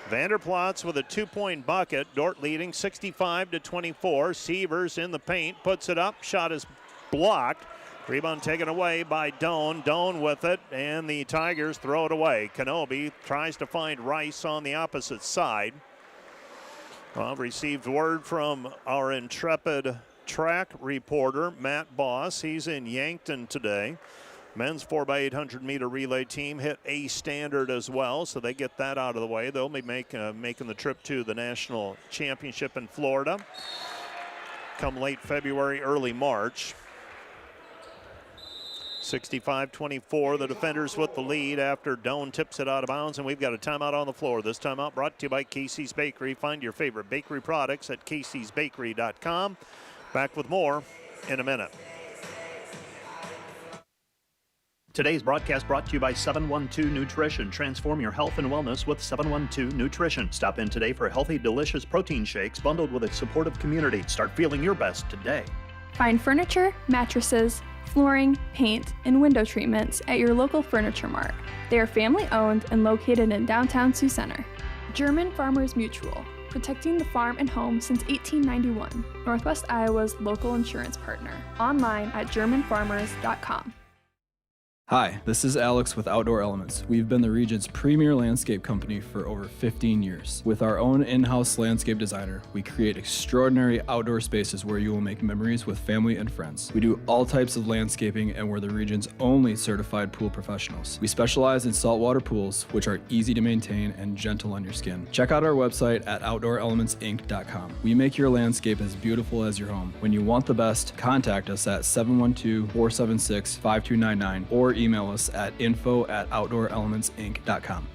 Vanderplatz with a 2-point bucket. Dordt leading 65-24. Sievers in the paint, puts it up. Shot is blocked. Rebound taken away by Doane. Doane with it, and the Tigers throw it away. Kenobi tries to find Rice on the opposite side. Well, received word from our intrepid track reporter, Matt Boss. He's in Yankton today. Men's 4x800 meter relay team hit a standard as well, so they get that out of the way. They'll be making the trip to the national championship in Florida come late February, early March. 65-24, the defenders with the lead after Doane tips it out of bounds, and we've got a timeout on the floor. This timeout brought to you by Casey's Bakery. Find your favorite bakery products at caseysbakery.com. Back with more in a minute. Today's broadcast brought to you by 712 Nutrition. Transform your health and wellness with 712 Nutrition. Stop in today for healthy, delicious protein shakes bundled with a supportive community. Start feeling your best today. Find furniture, mattresses, flooring, paint, and window treatments at your local Furniture Mart. They are family-owned and located in downtown Sioux Center. German Farmers Mutual, protecting the farm and home since 1891. Northwest Iowa's local insurance partner. Online at germanfarmers.com. Hi, this is Alex with Outdoor Elements. We've been the region's premier landscape company for over 15 years. With our own in-house landscape designer, we create extraordinary outdoor spaces where you will make memories with family and friends. We do all types of landscaping, and we're the region's only certified pool professionals. We specialize in saltwater pools, which are easy to maintain and gentle on your skin. Check out our website at outdoorelementsinc.com. We make your landscape as beautiful as your home. When you want the best, contact us at 712-476-5299 or email us at info@outdoorelementsinc.com.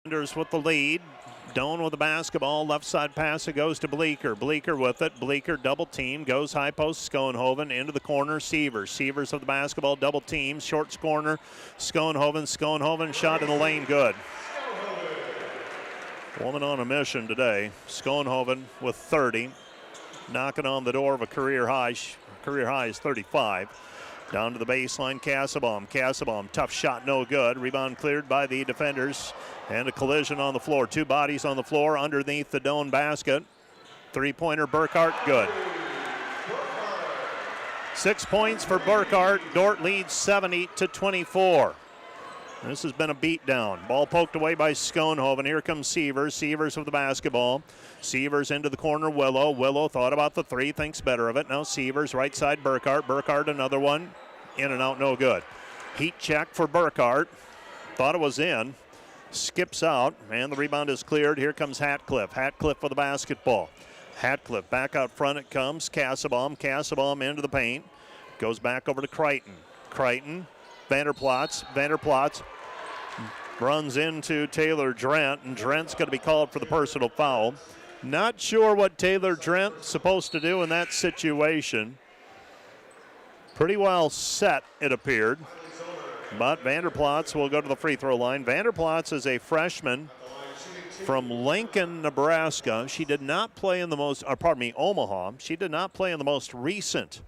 With the lead. Doane with the basketball. Left side pass. It goes to Bleeker. Bleeker with it. Bleeker double team. Goes high post. Schoenhoven into the corner. Sievers. Sievers with the basketball. Double team. Shorts corner. Schoenhoven. Schoenhoven shot in the lane. Good. Woman on a mission today. Schoenhoven with 30. Knocking on the door of a career high. Career high is 35. Down to the baseline, Kassabaum. Kassabaum, tough shot, no good. Rebound cleared by the defenders. And a collision on the floor. 2 bodies on the floor underneath the Doane basket. 3-pointer, Burkhart, good. 6 points for Burkhart. Dordt leads 70-24. This has been a beatdown. Ball poked away by Schoenhoven. Here comes Sievers. Sievers with the basketball. Sievers into the corner. Willow. Willow thought about the 3, thinks better of it. Now Sievers, right side Burkhart. Burkhart, another one. In and out, no good. Heat check for Burkhart. Thought it was in. Skips out, and the rebound is cleared. Here comes Hatcliffe. Hatcliffe for the basketball. Hatcliffe back out front it comes. Kassabaum. Kassabaum into the paint. Goes back over to Crichton. Crichton. Vanderplatz. Vanderplatz runs into Taylor Drent, and Drent's going to be called for the personal foul. Not sure what Taylor Drent's supposed to do in that situation. Pretty well set, it appeared. But Vanderplatz will go to the free throw line. Vanderplatz is a freshman from Lincoln, Nebraska. She did not play in the most, Omaha. She did not play in the most recent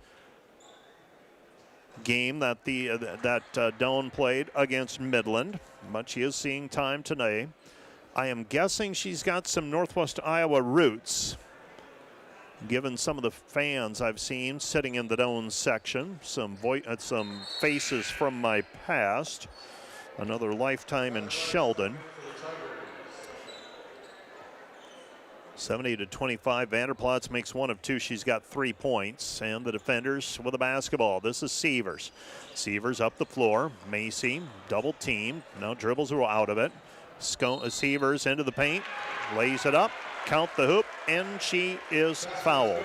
game that Doane played against Midland, but she is seeing time today. I am guessing she's got some Northwest Iowa roots. Given some of the fans I've seen sitting in the Doane section, some faces from my past, another lifetime in Sheldon. 70-25, Vanderplatz makes one of two. She's got 3 points. And the defenders with the basketball. This is Sievers. Sievers up the floor. Macy double teamed. Now dribbles her out of it. Sievers into the paint. Lays it up. Count the hoop. And she is fouled.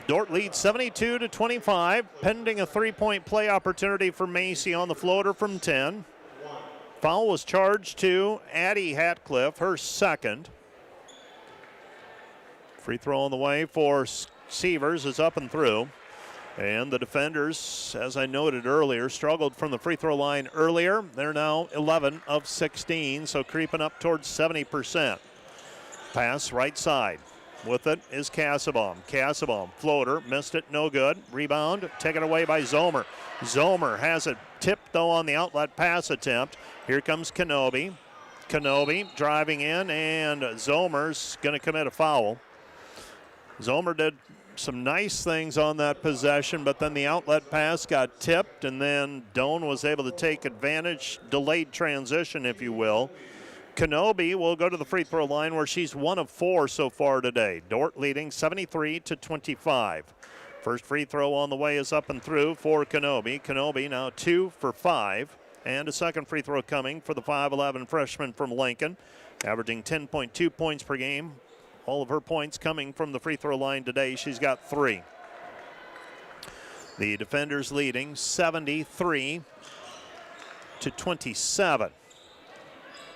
Dordt leads 72-25. Pending a 3-point play opportunity for Macy on the floater from 10. Foul was charged to Addie Hatcliffe, her second. Free throw on the way for Sievers is up and through. And the defenders, as I noted earlier, struggled from the free throw line earlier. They're now 11 of 16, so creeping up towards 70%. Pass right side. With it is Cassabaum. Cassabaum, floater, missed it, no good. Rebound, taken away by Zomer. Zomer has it tipped, though, on the outlet pass attempt. Here comes Kenobi. Kenobi driving in, and Zomer's going to commit a foul. Zomer did some nice things on that possession, but then the outlet pass got tipped, and then Doane was able to take advantage, delayed transition, if you will. Kenobi will go to the free throw line where she's 1 of 4 so far today. Dordt leading 73-25. First free throw on the way is up and through for Kenobi. Kenobi now 2 for 5. And a second free throw coming for the 5'11 freshman from Lincoln, averaging 10.2 points per game. All of her points coming from the free throw line today. She's got 3. The defenders leading 73-27.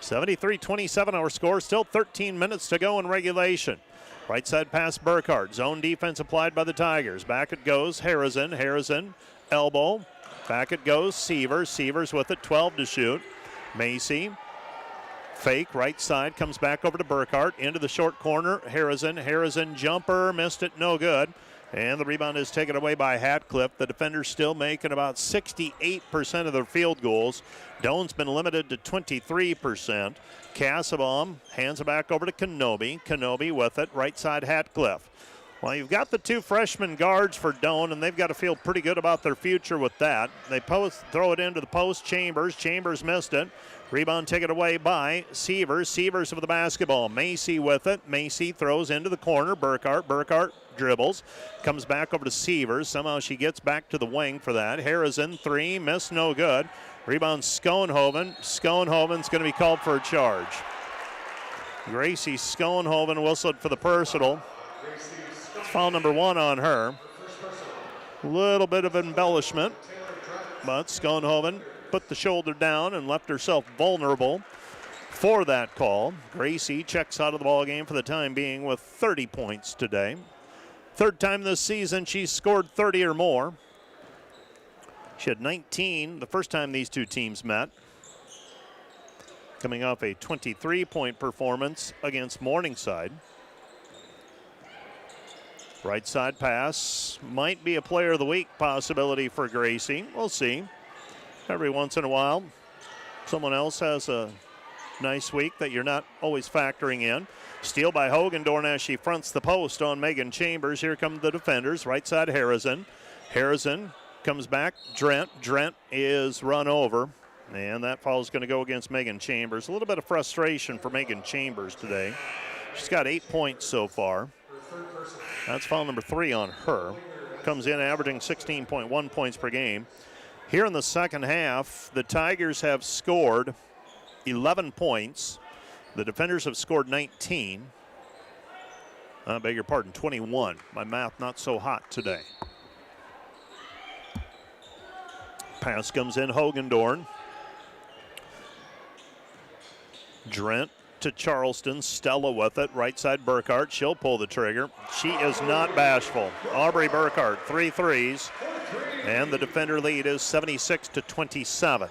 73-27 our score. Still 13 minutes to go in regulation. Right side pass Burkhardt. Zone defense applied by the Tigers. Back it goes Harrison. Harrison elbow. Back it goes Sievers. Sievers with it. 12 to shoot. Macy. Fake right side. Comes back over to Burkhardt. Into the short corner. Harrison. Harrison jumper. Missed it. No good. And the rebound is taken away by Hatcliffe. The defenders still making about 68% of their field goals. Doane's been limited to 23%. Cassabaum hands it back over to Kenobi. Kenobi with it. Right side Hatcliffe. Well, you've got the 2 freshman guards for Doane, and they've got to feel pretty good about their future with that. They throw it into the post. Chambers. Chambers missed it. Rebound taken away by Sievers. Sievers with the basketball. Macy with it. Macy throws into the corner. Burkhardt. Burkhardt dribbles. Comes back over to Sievers. Somehow she gets back to the wing for that. Harrison, 3. Miss, no good. Rebound Schoenhoven. Schoenhoven's going to be called for a charge. Gracie Schoenhoven whistled for the personal. Foul number 1 on her. A little bit of embellishment, but Schoenhoven put the shoulder down and left herself vulnerable for that call. Gracie checks out of the ball game for the time being with 30 points today. Third time this season she's scored 30 or more. She had 19 the first time these two teams met. Coming off a 23-point performance against Morningside. Right side pass might be a player of the week possibility for Gracie. We'll see. Every once in a while, someone else has a nice week that you're not always factoring in. Steal by Hogendorn as she fronts the post on Megan Chambers. Here come the defenders. Right side Harrison. Harrison comes back. Drent is run over. And that foul is going to go against Megan Chambers. A little bit of frustration for Megan Chambers today. She's got 8 points so far. That's foul number 3 on her. Comes in averaging 16.1 points per game. Here in the second half, the Tigers have scored 11 points. The defenders have scored 19. I beg your pardon, 21. My math not so hot today. Pass comes in, Hogendorn. Drent to Charleston. Stella with it. Right side Burkhardt. She'll pull the trigger. She is not bashful. Aubrey Burkhardt, 3 threes. And the defender lead is 76-27.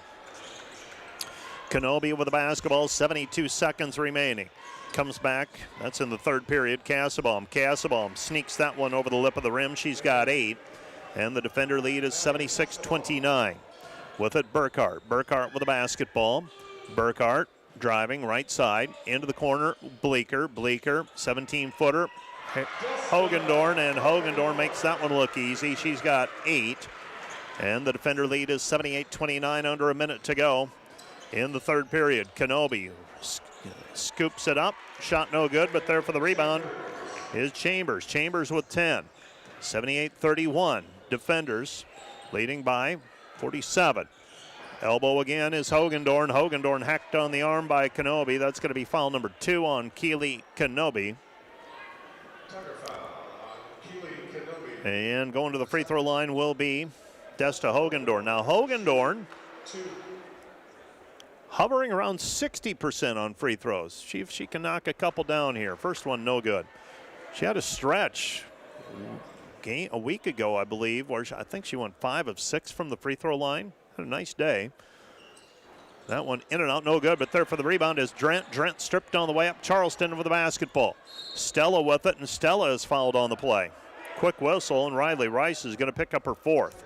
Kenobi with the basketball, 72 seconds remaining. Comes back, that's in the third period. Cassabaum. Cassabaum sneaks that one over the lip of the rim. She's got 8. And the defender lead is 76-29. With it, Burkhardt. Burkhardt with the basketball. Burkhardt driving right side into the corner. Bleeker, 17-footer. Hogendorn, and Hogendorn makes that one look easy. She's got 8. And the defender lead is 78-29, under a minute to go in the third period. Kenobi scoops it up. Shot no good, but there for the rebound is Chambers. Chambers with 10. 78-31. Defenders leading by 47. Elbow again is Hogendorn. Hogendorn hacked on the arm by Kenobi. That's going to be foul number 2 on Keely Kenobi. And going to the free throw line will be Desta Hogendorn. Now Hogendorn hovering around 60% on free throws. See if she can knock a couple down here. First one no good. She had a stretch a week ago, I believe, where I think she went 5 of 6 from the free throw line. Had a nice day. That one in and out, no good, but there for the rebound is Drent. Drent stripped on the way up. Charleston with the basketball. Stella with it, and Stella is fouled on the play. Quick whistle, and Riley Rice is going to pick up her 4th.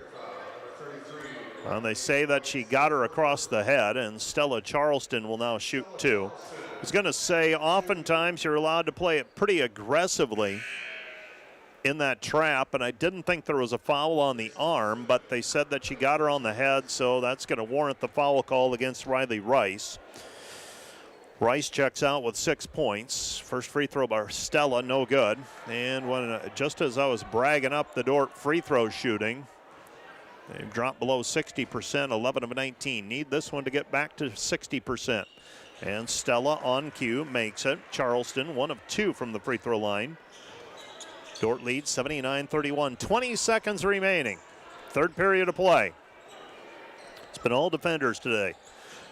And they say that she got her across the head, and Stella Charleston will now shoot 2. I was going to say, oftentimes you're allowed to play it pretty aggressively in that trap, and I didn't think there was a foul on the arm, but they said that she got her on the head, so that's going to warrant the foul call against Riley Rice. Rice checks out with 6 points. First free throw by Stella, no good. And when just as I was bragging up the Dordt free throw shooting, they've dropped below 60%, 11 of 19. Need this one to get back to 60%. And Stella on cue makes it. Charleston, 1 of 2 from the free throw line. Dordt leads 79-31. 20 seconds remaining. Third period of play. It's been all defenders today.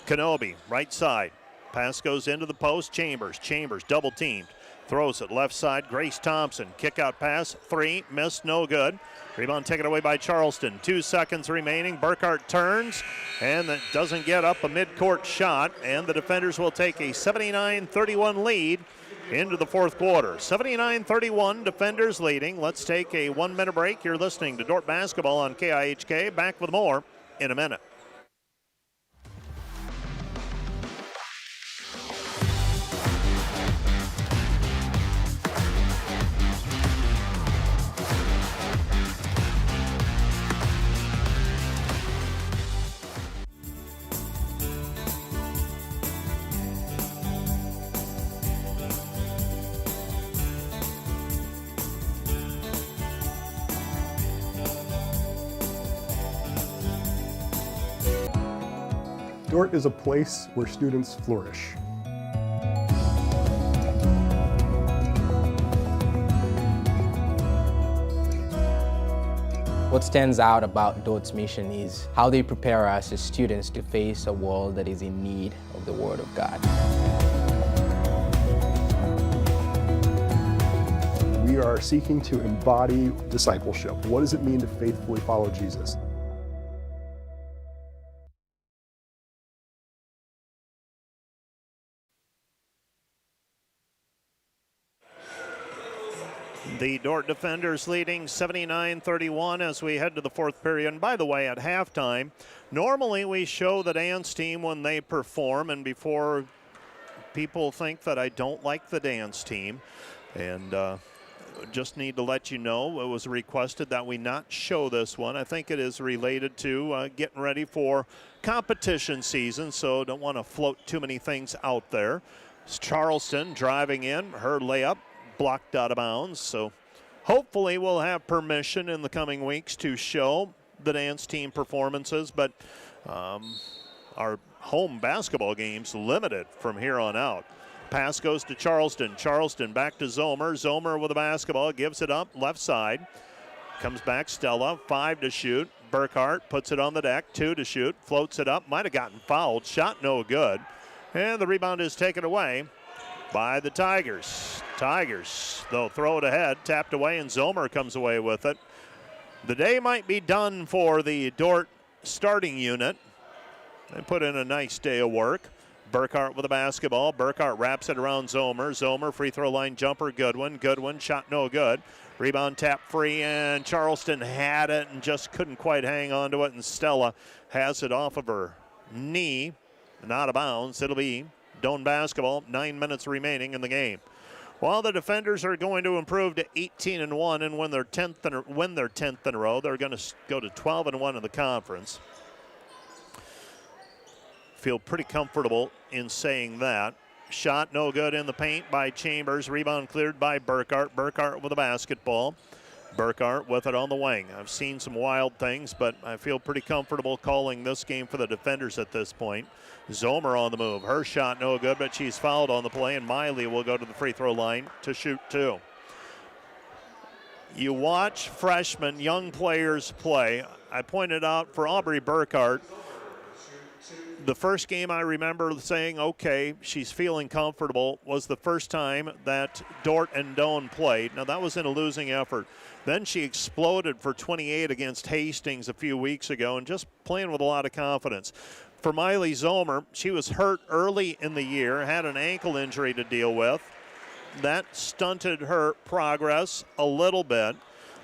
Kenobi, right side. Pass goes into the post. Chambers double teamed. Throws it left side. Grace Thompson. Kick out pass. 3. Missed. No good. Rebound taken away by Charleston. 2 seconds remaining. Burkhart turns. And that doesn't get up a midcourt shot. And the defenders will take a 79-31 lead into the fourth quarter. 79-31, defenders leading. Let's take a 1-minute break. You're listening to Dordt Basketball on KIHK. Back with more in a minute. Dordt is a place where students flourish. What stands out about Dordt's mission is how they prepare us as students to face a world that is in need of the Word of God. We are seeking to embody discipleship. What does it mean to faithfully follow Jesus? The Dordt defenders leading 79-31 as we head to the fourth period. And by the way, at halftime, normally we show the dance team when they perform, and before people think that I don't like the dance team, and just need to let you know it was requested that we not show this one. I think it is related to getting ready for competition season, so don't want to float too many things out there. It's Charleston driving in, her layup blocked out of bounds, so hopefully we'll have permission in the coming weeks to show the dance team performances, but our home basketball games limited from here on out. Pass goes to Charleston. Charleston back to Zomer. Zomer with the basketball, gives it up left side. Comes back Stella, 5 to shoot. Burkhart puts it on the deck, 2 to shoot. Floats it up, might have gotten fouled. Shot no good. And the rebound is taken away by the Tigers. Tigers, they'll throw it ahead, tapped away, and Zomer comes away with it. The day might be done for the Dordt starting unit. They put in a nice day of work. Burkhart with the basketball. Burkhart wraps it around Zomer. Zomer, free throw line jumper, good one. Good one, shot no good. Rebound tap free, and Charleston had it and just couldn't quite hang on to it, and Stella has it off of her knee and out of bounds. It'll be Doane basketball, 9 minutes remaining in the game. While the defenders are going to improve to 18-1 and win their 10th in a row, they're going to go to 12-1 in the conference. Feel pretty comfortable in saying that. Shot no good in the paint by Chambers. Rebound cleared by Burkhart. Burkhart with the basketball. Burkhart with it on the wing. I've seen some wild things, but I feel pretty comfortable calling this game for the defenders at this point. Zomer on the move. Her shot no good, but she's fouled on the play, and Miley will go to the free throw line to shoot 2. You watch freshmen, young players play. I pointed out for Aubrey Burkhart, the first game I remember saying, okay, she's feeling comfortable, was the first time that Dordt and Doane played. Now, that was in a losing effort. Then she exploded for 28 against Hastings a few weeks ago and just playing with a lot of confidence. For Miley Zomer, she was hurt early in the year, had an ankle injury to deal with. That stunted her progress a little bit.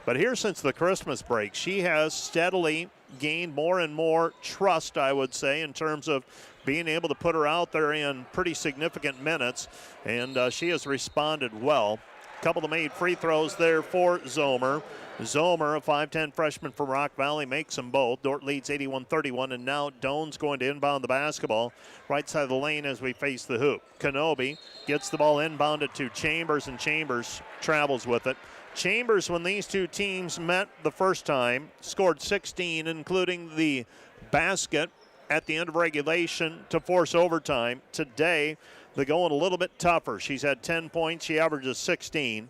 But here since the Christmas break, she has steadily gained more and more trust, I would say, in terms of being able to put her out there in pretty significant minutes, and she has responded well. A couple of made free throws there for Zomer. Zomer, a 5'10 freshman from Rock Valley, makes them both. Dordt leads 81-31, and now Doane's going to inbound the basketball right side of the lane as we face the hoop. Kenobi gets the ball inbounded to Chambers, and Chambers travels with it. Chambers, when these two teams met the first time, scored 16, including the basket at the end of regulation to force overtime. Today, they're going a little bit tougher. She's had 10 points. She averages 16.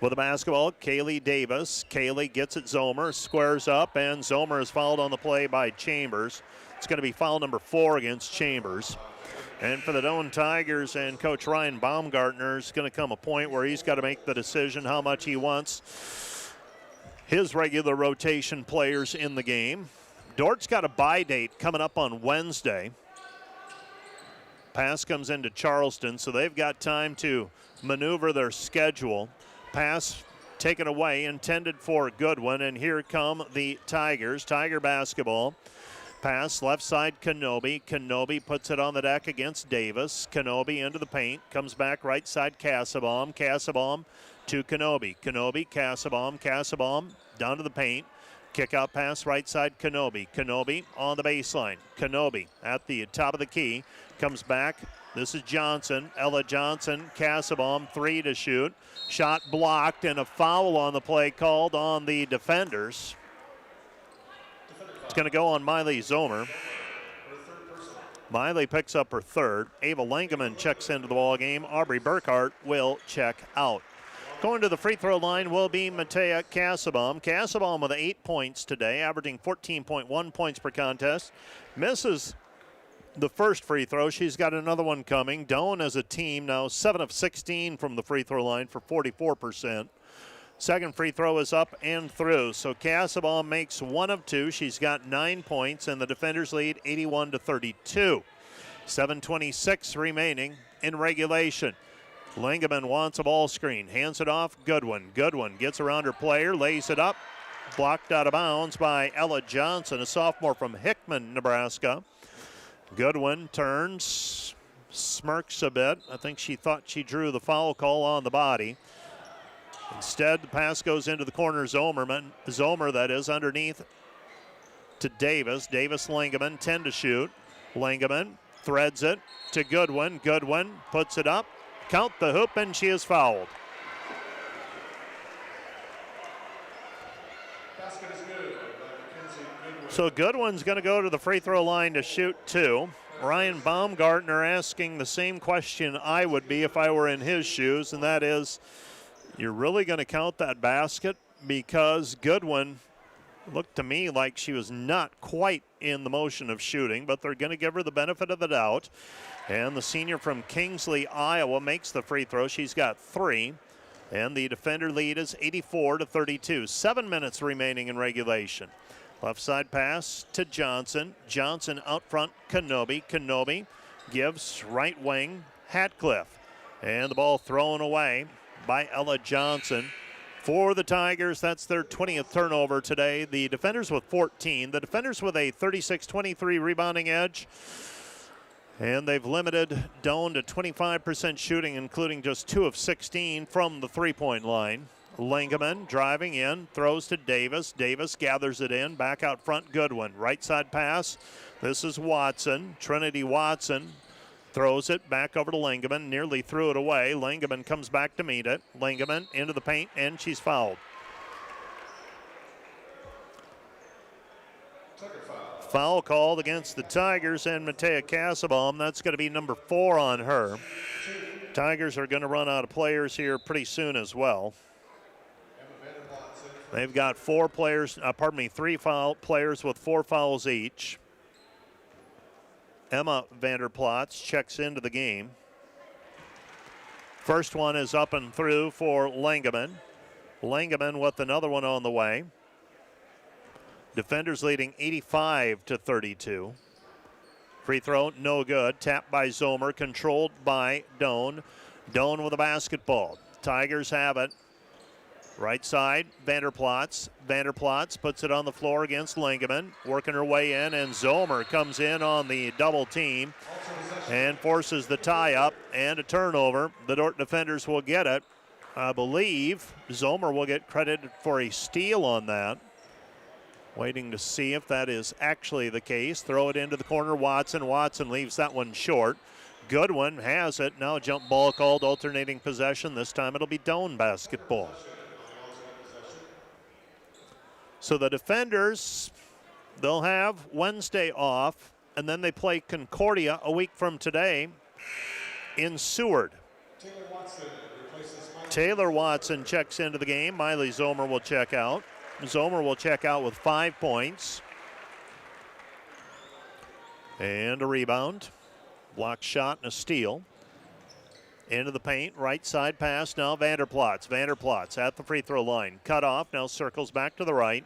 With the basketball, Kaylee Davis. Kaylee gets it Zomer, squares up, and Zomer is fouled on the play by Chambers. It's going to be foul number 4 against Chambers. And for the Doane Tigers and Coach Ryan Baumgartner, is going to come a point where he's got to make the decision how much he wants his regular rotation players in the game. Dordt's got a bye date coming up on Wednesday. Pass comes into Charleston, so they've got time to maneuver their schedule. Pass taken away, intended for Goodwin, and here come the Tigers. Tiger basketball. Pass left side Kenobi. Kenobi puts it on the deck against Davis. Kenobi into the paint. Comes back right side Cassabaum. Cassabaum to Kenobi. Kenobi, Cassabaum. Cassabaum down to the paint. Kick out pass right side Kenobi. Kenobi on the baseline. Kenobi at the top of the key. Comes back. This is Johnson. Ella Johnson. Cassabaum 3 to shoot. Shot blocked and a foul on the play called on the defenders. It's going to go on Miley Zomer. Miley picks up her third. Ava Langeman checks into the ball game. Aubrey Burkhart will check out. Going to the free throw line will be Matea Cassabaum. Cassabaum with 8 points today, averaging 14.1 points per contest. Misses the first free throw. She's got another one coming. Doane as a team now 7 of 16 from the free throw line for 44%. Second free throw is up and through. So Cassabaum makes 1 of 2. She's got 9 points, and the defenders lead 81-32. 7:26 remaining in regulation. Langeman wants a ball screen. Hands it off. Goodwin. Goodwin gets around her player, lays it up. Blocked out of bounds by Ella Johnson, a sophomore from Hickman, Nebraska. Goodwin turns, smirks a bit. I think she thought she drew the foul call on the body. Instead, the pass goes into the corner. Zomer, that is, underneath to Davis. Davis, Langeman, 10 to shoot. Langeman threads it to Goodwin. Goodwin puts it up. Count the hoop, and she is fouled. So Goodwin's going to go to the free throw line to shoot 2. Ryan Baumgartner asking the same question I would be if I were in his shoes, and that is, you're really going to count that basket? Because Goodwin looked to me like she was not quite in the motion of shooting, but they're going to give her the benefit of the doubt. And the senior from Kingsley, Iowa, makes the free throw. She's got 3. And the defender lead is 84-32. 7 minutes remaining in regulation. Left side pass to Johnson. Johnson out front, Kenobi. Kenobi gives right wing, Hatcliffe. And the ball thrown away by Ella Johnson. For the Tigers, that's their 20th turnover today. The defenders with 14. The defenders with a 36-23 rebounding edge. And they've limited Doane to 25% shooting, including just 2 of 16 from the three-point line. Lingaman driving in, throws to Davis. Davis gathers it in, back out front, Goodwin. Right side pass. This is Watson, Trinity Watson. Throws it back over to Lingaman, nearly threw it away. Lingaman comes back to meet it. Lingaman into the paint, and she's fouled. Foul called against the Tigers and Matea Cassabaum. That's going to be number 4 on her. Tigers are going to run out of players here pretty soon as well. They've got 3 foul players with 4 fouls each. Emma Vanderplatz checks into the game. First one is up and through for Lingaman. Lingaman with another one on the way. Defenders leading 85-32. Free throw, no good. Tapped by Zomer, controlled by Doane. Doane with a basketball. Tigers have it. Right side, Vanderplatz. Vanderplatz puts it on the floor against Lingaman, working her way in, and Zomer comes in on the double team and forces the tie up and a turnover. The Dordt defenders will get it. I believe Zomer will get credited for a steal on that. Waiting to see if that is actually the case. Throw it into the corner, Watson. Watson leaves that one short. Goodwin has it. Now jump ball called, alternating possession. This time it'll be Doane basketball. So the defenders, they'll have Wednesday off, and then they play Concordia a week from today in Seward. Taylor Watson checks into the game. Miley Zomer will check out. Zomer will check out with 5 points. And a rebound. Block shot and a steal. Into the paint, right side pass now Vanderplatz. Vanderplatz at the free throw line. Cut off, now circles back to the right.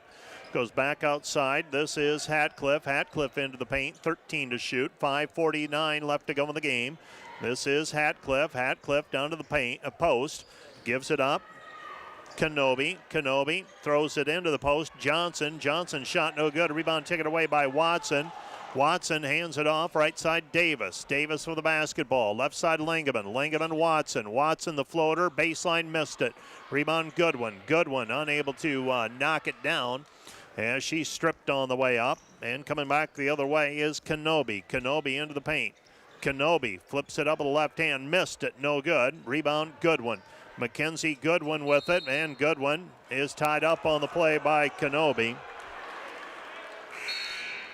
Goes back outside. This is Hatcliffe. Hatcliffe into the paint, 13 to shoot. 5:49 left to go in the game. This is Hatcliffe. Hatcliffe down to the paint, a post. Gives it up. Kenobi throws it into the post. Johnson shot no good. Rebound taken away by Watson. Watson hands it off, right side Davis. Davis with the basketball, left side Lingaman, Watson the floater, baseline missed it. Rebound Goodwin, unable to knock it down as she's stripped on the way up. And coming back the other way is Kenobi into the paint. Kenobi flips it up with the left hand, missed it, no good. Rebound Goodwin. Mackenzie Goodwin with it, and Goodwin is tied up on the play by Kenobi.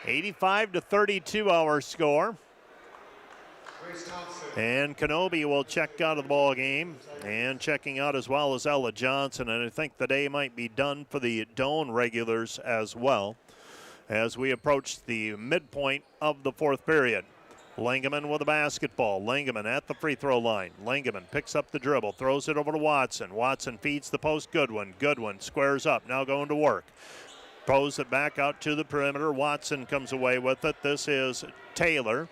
85-32 our score. And Kenobi will check out of the ball game, and checking out as well as Ella Johnson. And I think the day might be done for the Doane regulars as well as we approach the midpoint of the 4th period. Lingaman with the basketball. Lingaman at the free throw line. Lingaman picks up the dribble, throws it over to Watson. Watson feeds the post Goodwin. Goodwin squares up, now going to work. Throws it back out to the perimeter. Watson comes away with it. This is Taylor.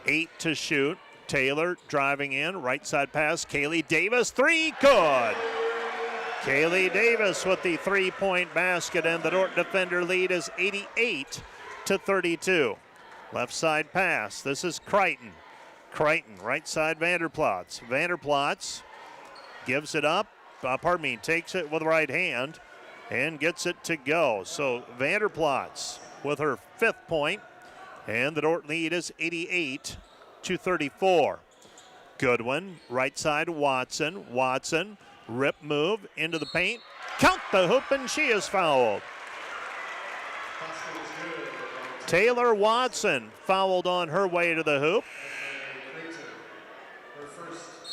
8 to shoot. Taylor driving in. Right side pass. Kaylee Davis. 3. Good. Kaylee Davis with the 3-point basket, and the Dordt defender lead is 88-32. Left side pass. This is Crichton. Right side Vanderplatz. Vanderplatz gives it up. Takes it with the right hand and gets it to go. So Vanderplatz with her 5th point, and the Dordt lead is 88-34. Goodwin, right side Watson. Watson, rip move into the paint. Count the hoop, and she is fouled. Taylor Watson fouled on her way to the hoop.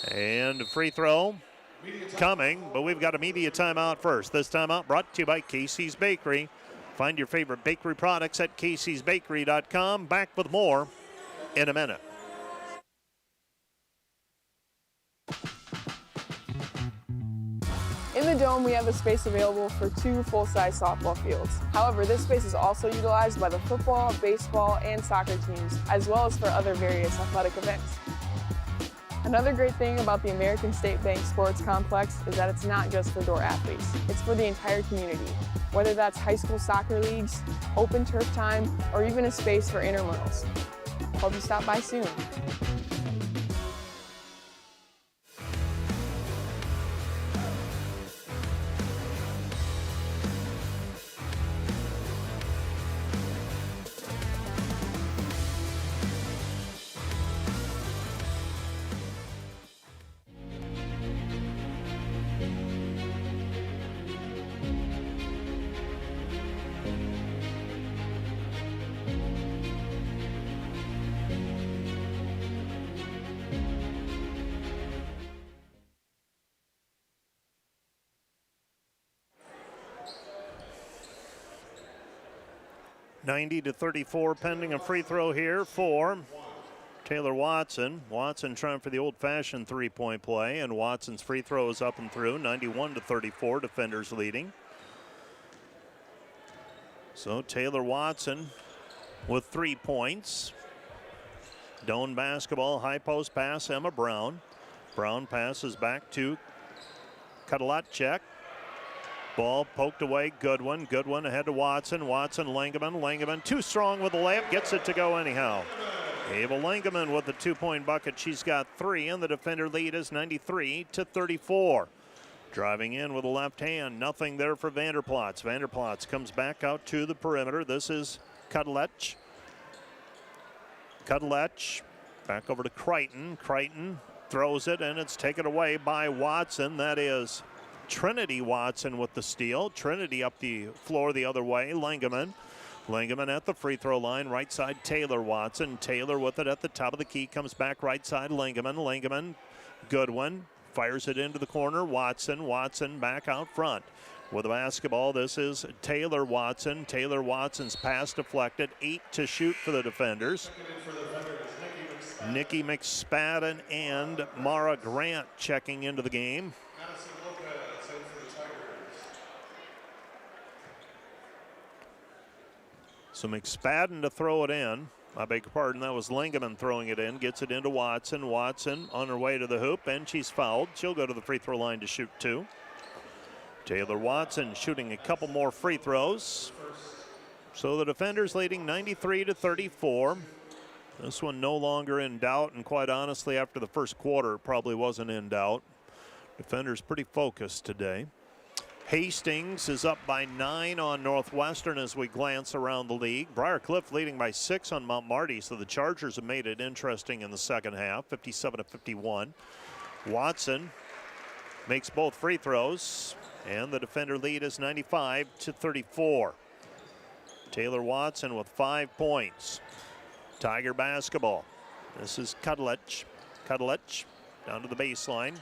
And a free throw coming, but we've got a media timeout first. This timeout brought to you by Casey's Bakery. Find your favorite bakery products at caseysbakery.com. Back with more in a minute. In the Dome, we have a space available for 2 full-size softball fields. However, this space is also utilized by the football, baseball, and soccer teams, as well as for other various athletic events. Another great thing about the American State Bank Sports Complex is that it's not just for Dordt athletes. It's for the entire community, whether that's high school soccer leagues, open turf time, or even a space for intramurals. Hope you stop by soon. (90-34) pending a free throw here for Taylor Watson. Watson trying for the old-fashioned three-point play, and Watson's free throw is up and through. 91-34, defenders leading. So Taylor Watson with 3 points. Doane basketball, high post pass, Emma Brown. Brown passes back to Kudlacek. Ball poked away, Goodwin. Goodwin ahead to Watson. Watson, Langeman. Langeman too strong with the layup, gets it to go anyhow. Ava Langeman with the 2-point bucket. She's got 3, and the defender lead is 93-34. Driving in with the left hand, nothing there for Vanderplots. Vanderplots comes back out to the perimeter. This is Kudlec. Kudlec back over to Crichton. Crichton throws it, and it's taken away by Watson. That is Trinity Watson with the steal. Trinity up the floor the other way. Langeman. Langeman at the free throw line. Right side, Taylor Watson. Taylor with it at the top of the key. Comes back right side, Langeman. Langeman, Goodwin. Fires it into the corner. Watson. Watson back out front. With the basketball, this is Taylor Watson. Taylor Watson's pass deflected. 8 to shoot for the defenders. Nikki McSpadden and Mara Grant checking into the game. So McSpadden to throw it in. I beg your pardon, that was Langeman throwing it in. Gets it into Watson. Watson on her way to the hoop, and she's fouled. She'll go to the free throw line to shoot 2. Taylor Watson shooting a couple more free throws. So the defenders leading 93-34. This one no longer in doubt, and quite honestly, after the first quarter, it probably wasn't in doubt. Defenders pretty focused today. Hastings is up by 9 on Northwestern as we glance around the league. Briarcliff leading by 6 on Mount Marty, so the Chargers have made it interesting in the second half, 57-51. Watson makes both free throws, and the defender lead is 95-34. Taylor Watson with 5 points. Tiger basketball. This is Kudlec. Kudlec down to the baseline.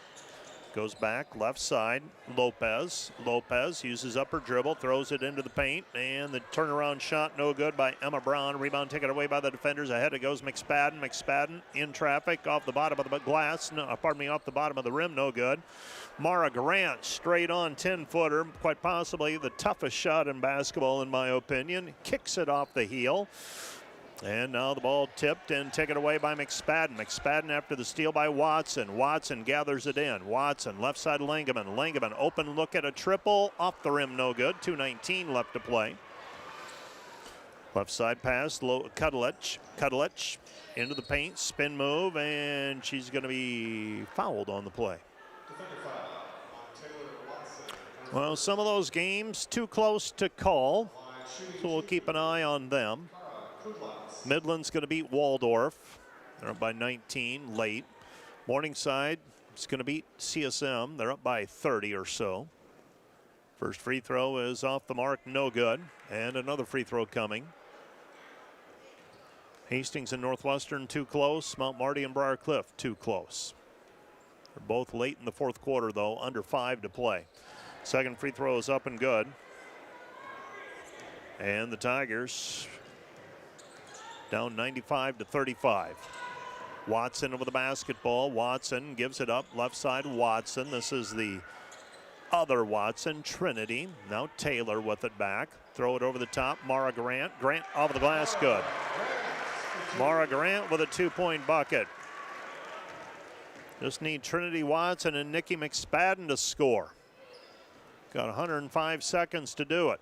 Goes back, left side, Lopez. Lopez uses upper dribble, throws it into the paint, and the turnaround shot no good by Emma Brown. Rebound taken away by the defenders. Ahead it goes McSpadden. McSpadden in traffic off the bottom of the glass. No, pardon me, off the bottom of the rim, no good. Mara Grant straight on 10-footer, quite possibly the toughest shot in basketball in my opinion. Kicks it off the heel. And now the ball tipped and taken away by McSpadden. McSpadden after the steal by Watson. Watson gathers it in. Watson, left side Langeman. Langeman, open look at a triple. Off the rim, no good. 2:19 left to play. Left side pass, Kudlec. Kudlec into the paint, spin move, and she's going to be fouled on the play. Well, some of those games too close to call, so we'll keep an eye on them. Midland's going to beat Waldorf. They're up by 19 late. Morningside is going to beat CSM. They're up by 30 or so. First free throw is off the mark, no good. And another free throw coming. Hastings and Northwestern too close. Mount Marty and Briarcliff too close. They're both late in the fourth quarter though, under 5 to play. Second free throw is up and good. And the Tigers down 95-35. Watson over the basketball. Watson gives it up. Left side, Watson. This is the other Watson, Trinity. Now Taylor with it back. Throw it over the top. Mara Grant. Grant off the glass, good. Mara Grant with a 2-point bucket. Just need Trinity Watson and Nikki McSpadden to score. Got 105 seconds to do it.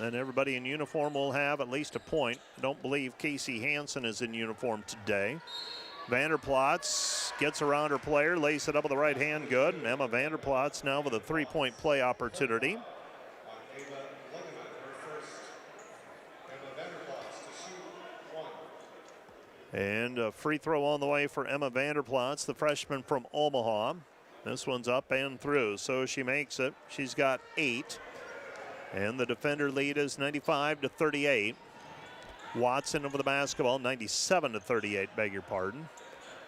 and everybody in uniform will have at least a point. I don't believe Casey Hansen is in uniform today. Vanderplatz gets around her player, lays it up with the right hand, good. And Emma Vanderplatz now with a three-point play opportunity. And a free throw on the way for Emma Vanderplatz, the freshman from Omaha. This one's up and through, so she makes it. She's got 8. And the defender lead is 95-38. Watson over the basketball, 97-38, beg your pardon.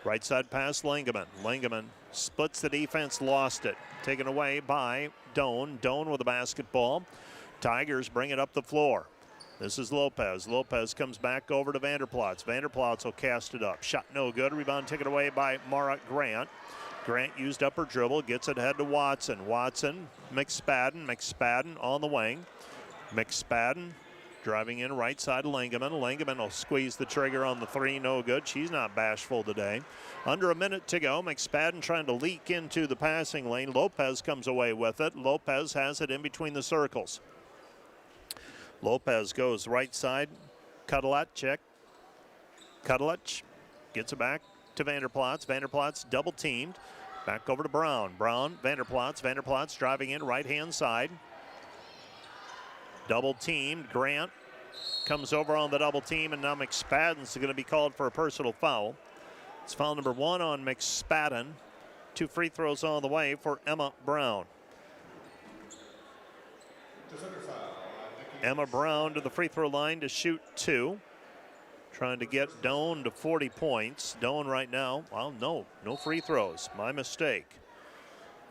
Right side pass, Langeman. Langeman splits the defense, lost it. Taken away by Doane. Doane with the basketball. Tigers bring it up the floor. This is Lopez. Lopez comes back over to Vanderplatz. Vanderplatz will cast it up. Shot no good. Rebound taken away by Mara Grant. Grant used up her dribble, gets it ahead to Watson. Watson, McSpadden. McSpadden on the wing. McSpadden driving in right side of Langeman. Langeman will squeeze the trigger on the three, no good. She's not bashful today. Under a minute to go. McSpadden trying to leak into the passing lane. Lopez comes away with it. Lopez has it in between the circles. Lopez goes right side. Cuddlett, check. Cuddlett gets it back to Vanderplatz. Vanderplatz double teamed. Back over to Brown. Brown, Vanderplatz. Vanderplatz driving in right hand side. Double teamed. Grant comes over on the double team, and now McSpadden's going to be called for a personal foul. It's foul number 1 on McSpadden. 2 free throws on the way for Emma Brown. Emma Brown to the free throw line to shoot 2. Trying to get Doane to 40 points. Doane right now, well, no free throws. My mistake.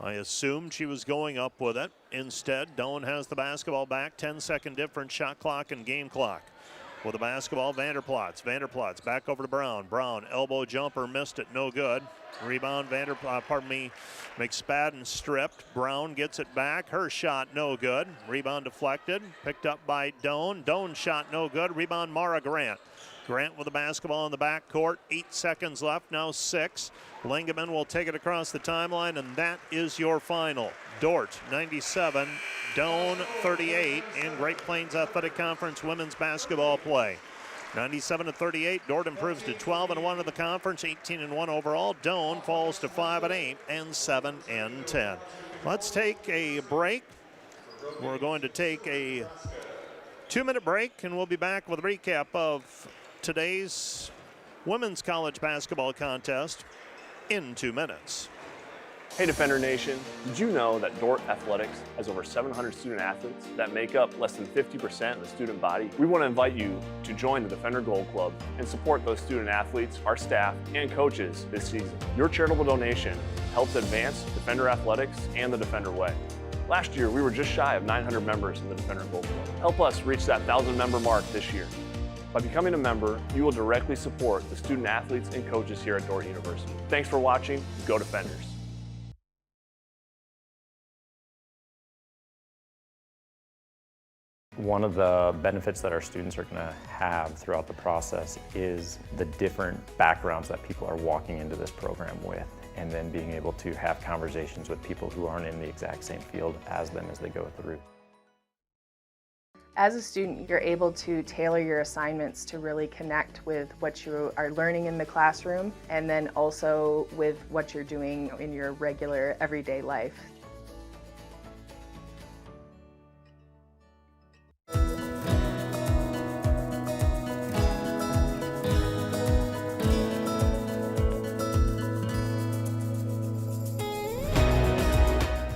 I assumed she was going up with it. Instead, Doane has the basketball back. 10-second difference, shot clock and game clock. With the basketball, Vanderplatz. Vanderplatz back over to Brown. Brown, elbow jumper, missed it, no good. Rebound, McSpadden stripped. Brown gets it back. Her shot, no good. Rebound deflected. Picked up by Doane. Doane shot, no good. Rebound, Mara Grant. Grant with the basketball in the backcourt. 8 seconds left, now 6. Langeman will take it across the timeline, and that is your final. Dordt, 97, Doane, 38, in Great Plains Athletic Conference women's basketball play. 97-38, Dordt improves to 12-1 in the conference, 18-1 overall. Doane falls to 5-8 and 7-10. Let's take a break. We're going to take a 2-minute break, and we'll be back with a recap of today's women's college basketball contest in 2 minutes. Hey Defender Nation, did you know that Dordt Athletics has over 700 student athletes that make up less than 50% of the student body? We want to invite you to join the Defender Gold Club and support those student athletes, our staff, and coaches this season. Your charitable donation helps advance Defender Athletics and the Defender Way. Last year, we were just shy of 900 members in the Defender Gold Club. Help us reach that 1,000 member mark this year. By becoming a member, you will directly support the student athletes and coaches here at Dordt University. Thanks for watching. Go Defenders. One of the benefits that our students are going to have throughout the process is the different backgrounds that people are walking into this program with, and then being able to have conversations with people who aren't in the exact same field as them as they go through. As a student, you're able to tailor your assignments to really connect with what you are learning in the classroom, and then also with what you're doing in your regular everyday life.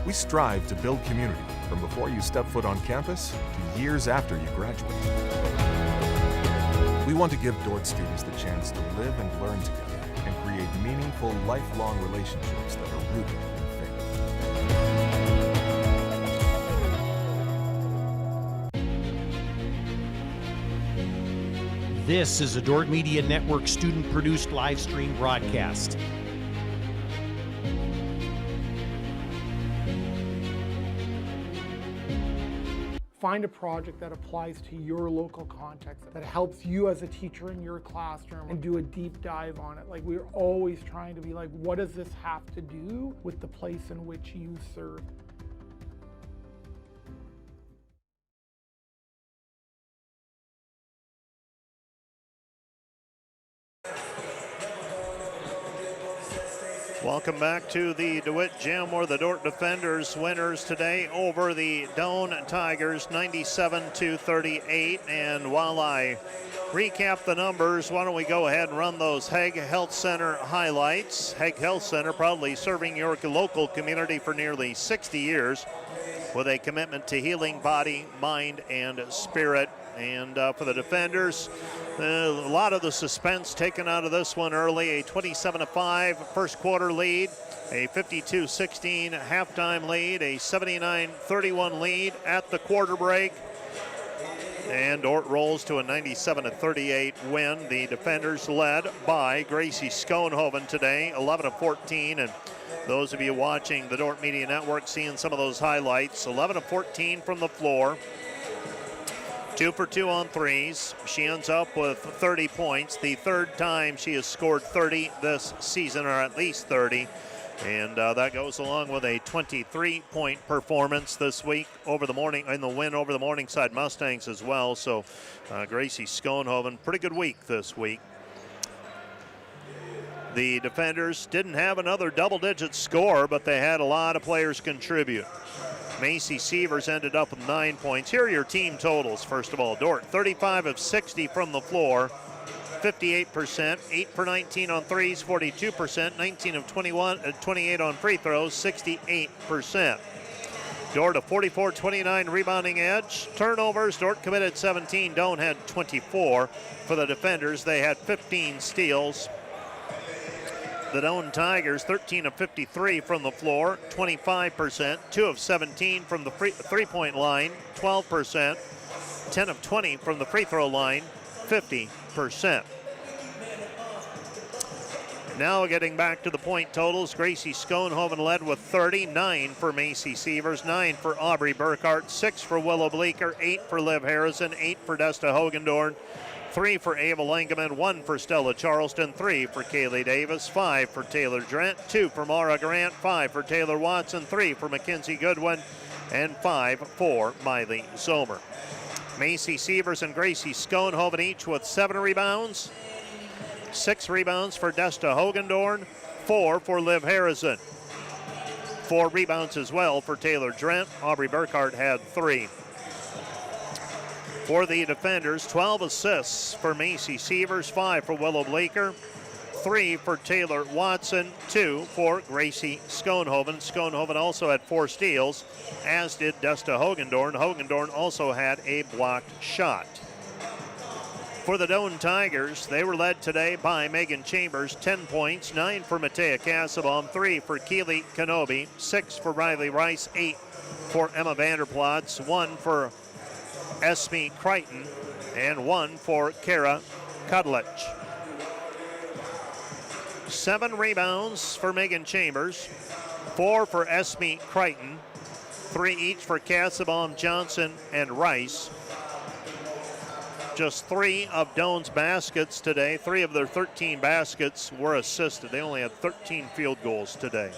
We strive to build community from before you step foot on campus to years after you graduate. We want to give Dordt students the chance to live and learn together and create meaningful, lifelong relationships that are rooted in faith. This is a Dordt Media Network student-produced live stream broadcast. Find a project that applies to your local context, that helps you as a teacher in your classroom, and do a deep dive on it. Like, we're always trying to be like, what does this have to do with the place in which you serve? Welcome back to the DeWitt Gym, where the Dordt Defenders winners today over the Doane Tigers 97-38. And while I recap the numbers, why don't we go ahead and run those Hague Health Center highlights. Hague Health Center proudly serving your local community for nearly 60 years with a commitment to healing body, mind, and spirit. And for the Defenders, a lot of the suspense taken out of this one early. A 27-5 first quarter lead, a 52-16 halftime lead, a 79-31 lead at the quarter break. And Dordt rolls to a 97-38 win. The Defenders led by Gracie Schoenhoven today, 11-14. And those of you watching the Dordt Media Network seeing some of those highlights, 11-14 from the floor. 2 for 2 on threes. She ends up with 30 points. The third time she has scored 30 this season, or at least 30. And that goes along with a 23-point performance this week over the morning, in the win over the Morningside Mustangs as well. So Gracie Schoenhoven, pretty good week this week. The Defenders didn't have another double-digit score, but they had a lot of players contribute. Macy Sievers ended up with 9 points. Here are your team totals, first of all. Dordt, 35 of 60 from the floor, 58%, 8 for 19 on threes, 42%, 19 of 28 on free throws, 68%. Dordt a 44-29 rebounding edge. Turnovers, Dordt committed 17, Doane had 24. For the Defenders, they had 15 steals. The Doane Tigers, 13 of 53 from the floor, 25%, 2 of 17 from the three-point line, 12%, 10 of 20 from the free throw line, 50%. Now getting back to the point totals, Gracie Schoenhoven led with 39 for Macy Sievers, 9 for Aubrey Burkhart, 6 for Willow Bleeker, 8 for Liv Harrison, 8 for Desta Hogendorn, 3 for Ava Langeman, 1 for Stella Charleston, 3 for Kaylee Davis, 5 for Taylor Drent, 2 for Mara Grant, 5 for Taylor Watson, 3 for Mackenzie Goodwin, and 5 for Miley Zomer. Macy Sievers and Gracie Schoenhoven each with 7 rebounds, 6 rebounds for Desta Hogendorn, 4 for Liv Harrison. 4 rebounds as well for Taylor Drent. Aubrey Burkhart had 3. For the Defenders, 12 assists for Macy Sievers, 5 for Willow Bleeker, 3 for Taylor Watson, 2 for Gracie Schoenhoven. Schoenhoven also had 4 steals, as did Desta Hogendorn. Hogendorn also had a blocked shot. For the Doane Tigers, they were led today by Megan Chambers, 10 points, 9 for Matea Casabom, 3 for Keely Kenobi, 6 for Riley Rice, 8 for Emma Vanderplots, 1 for Esme Crichton, and 1 for Kara Kudlich. 7 rebounds for Megan Chambers, 4 for Esme Crichton, 3 each for Casabom, Johnson, and Rice. Just 3 of Doane's baskets today, 3 of their 13 baskets were assisted. They only had 13 field goals today.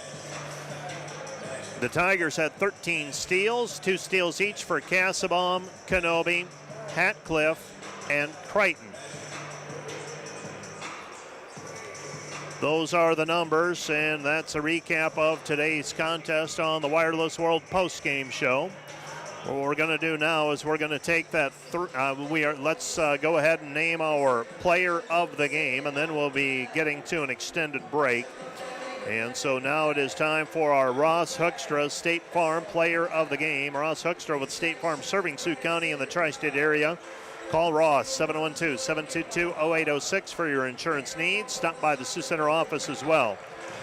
The Tigers had 13 steals, 2 steals each for Casabom, Kenobi, Hatcliffe, and Crichton. Those are the numbers, and that's a recap of today's contest on the Wireless World postgame show. What we're going to do now is we're going to take that. Let's go ahead and name our player of the game, and then we'll be getting to an extended break. And so now it is time for our Ross Hoekstra State Farm player of the game. Ross Hoekstra with State Farm serving Sioux County in the tri-state area. Call Ross 712-722-0806 for your insurance needs. Stop by the Sioux Center office as well.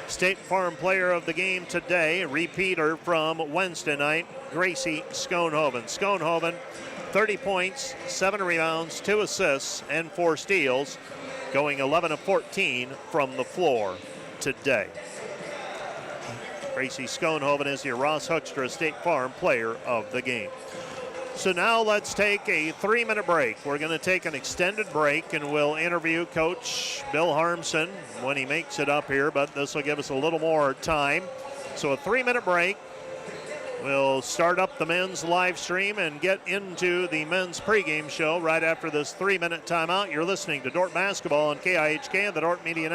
State Farm player of the game today, repeater from Wednesday night, Gracie Schoenhoven. Schoenhoven, 30 points, 7 rebounds, 2 assists, and 4 steals, going 11 of 14 from the floor today. Gracie Schoenhoven is your Ross Hoekstra State Farm player of the game. So now let's take a 3-minute break. We're going to take an extended break, and we'll interview Coach Bill Harmson when he makes it up here, but this will give us a little more time. So a 3-minute break. We'll start up the men's live stream and get into the men's pregame show right after this 3-minute timeout. You're listening to Dordt Basketball on KIHK and the Dordt Media Network.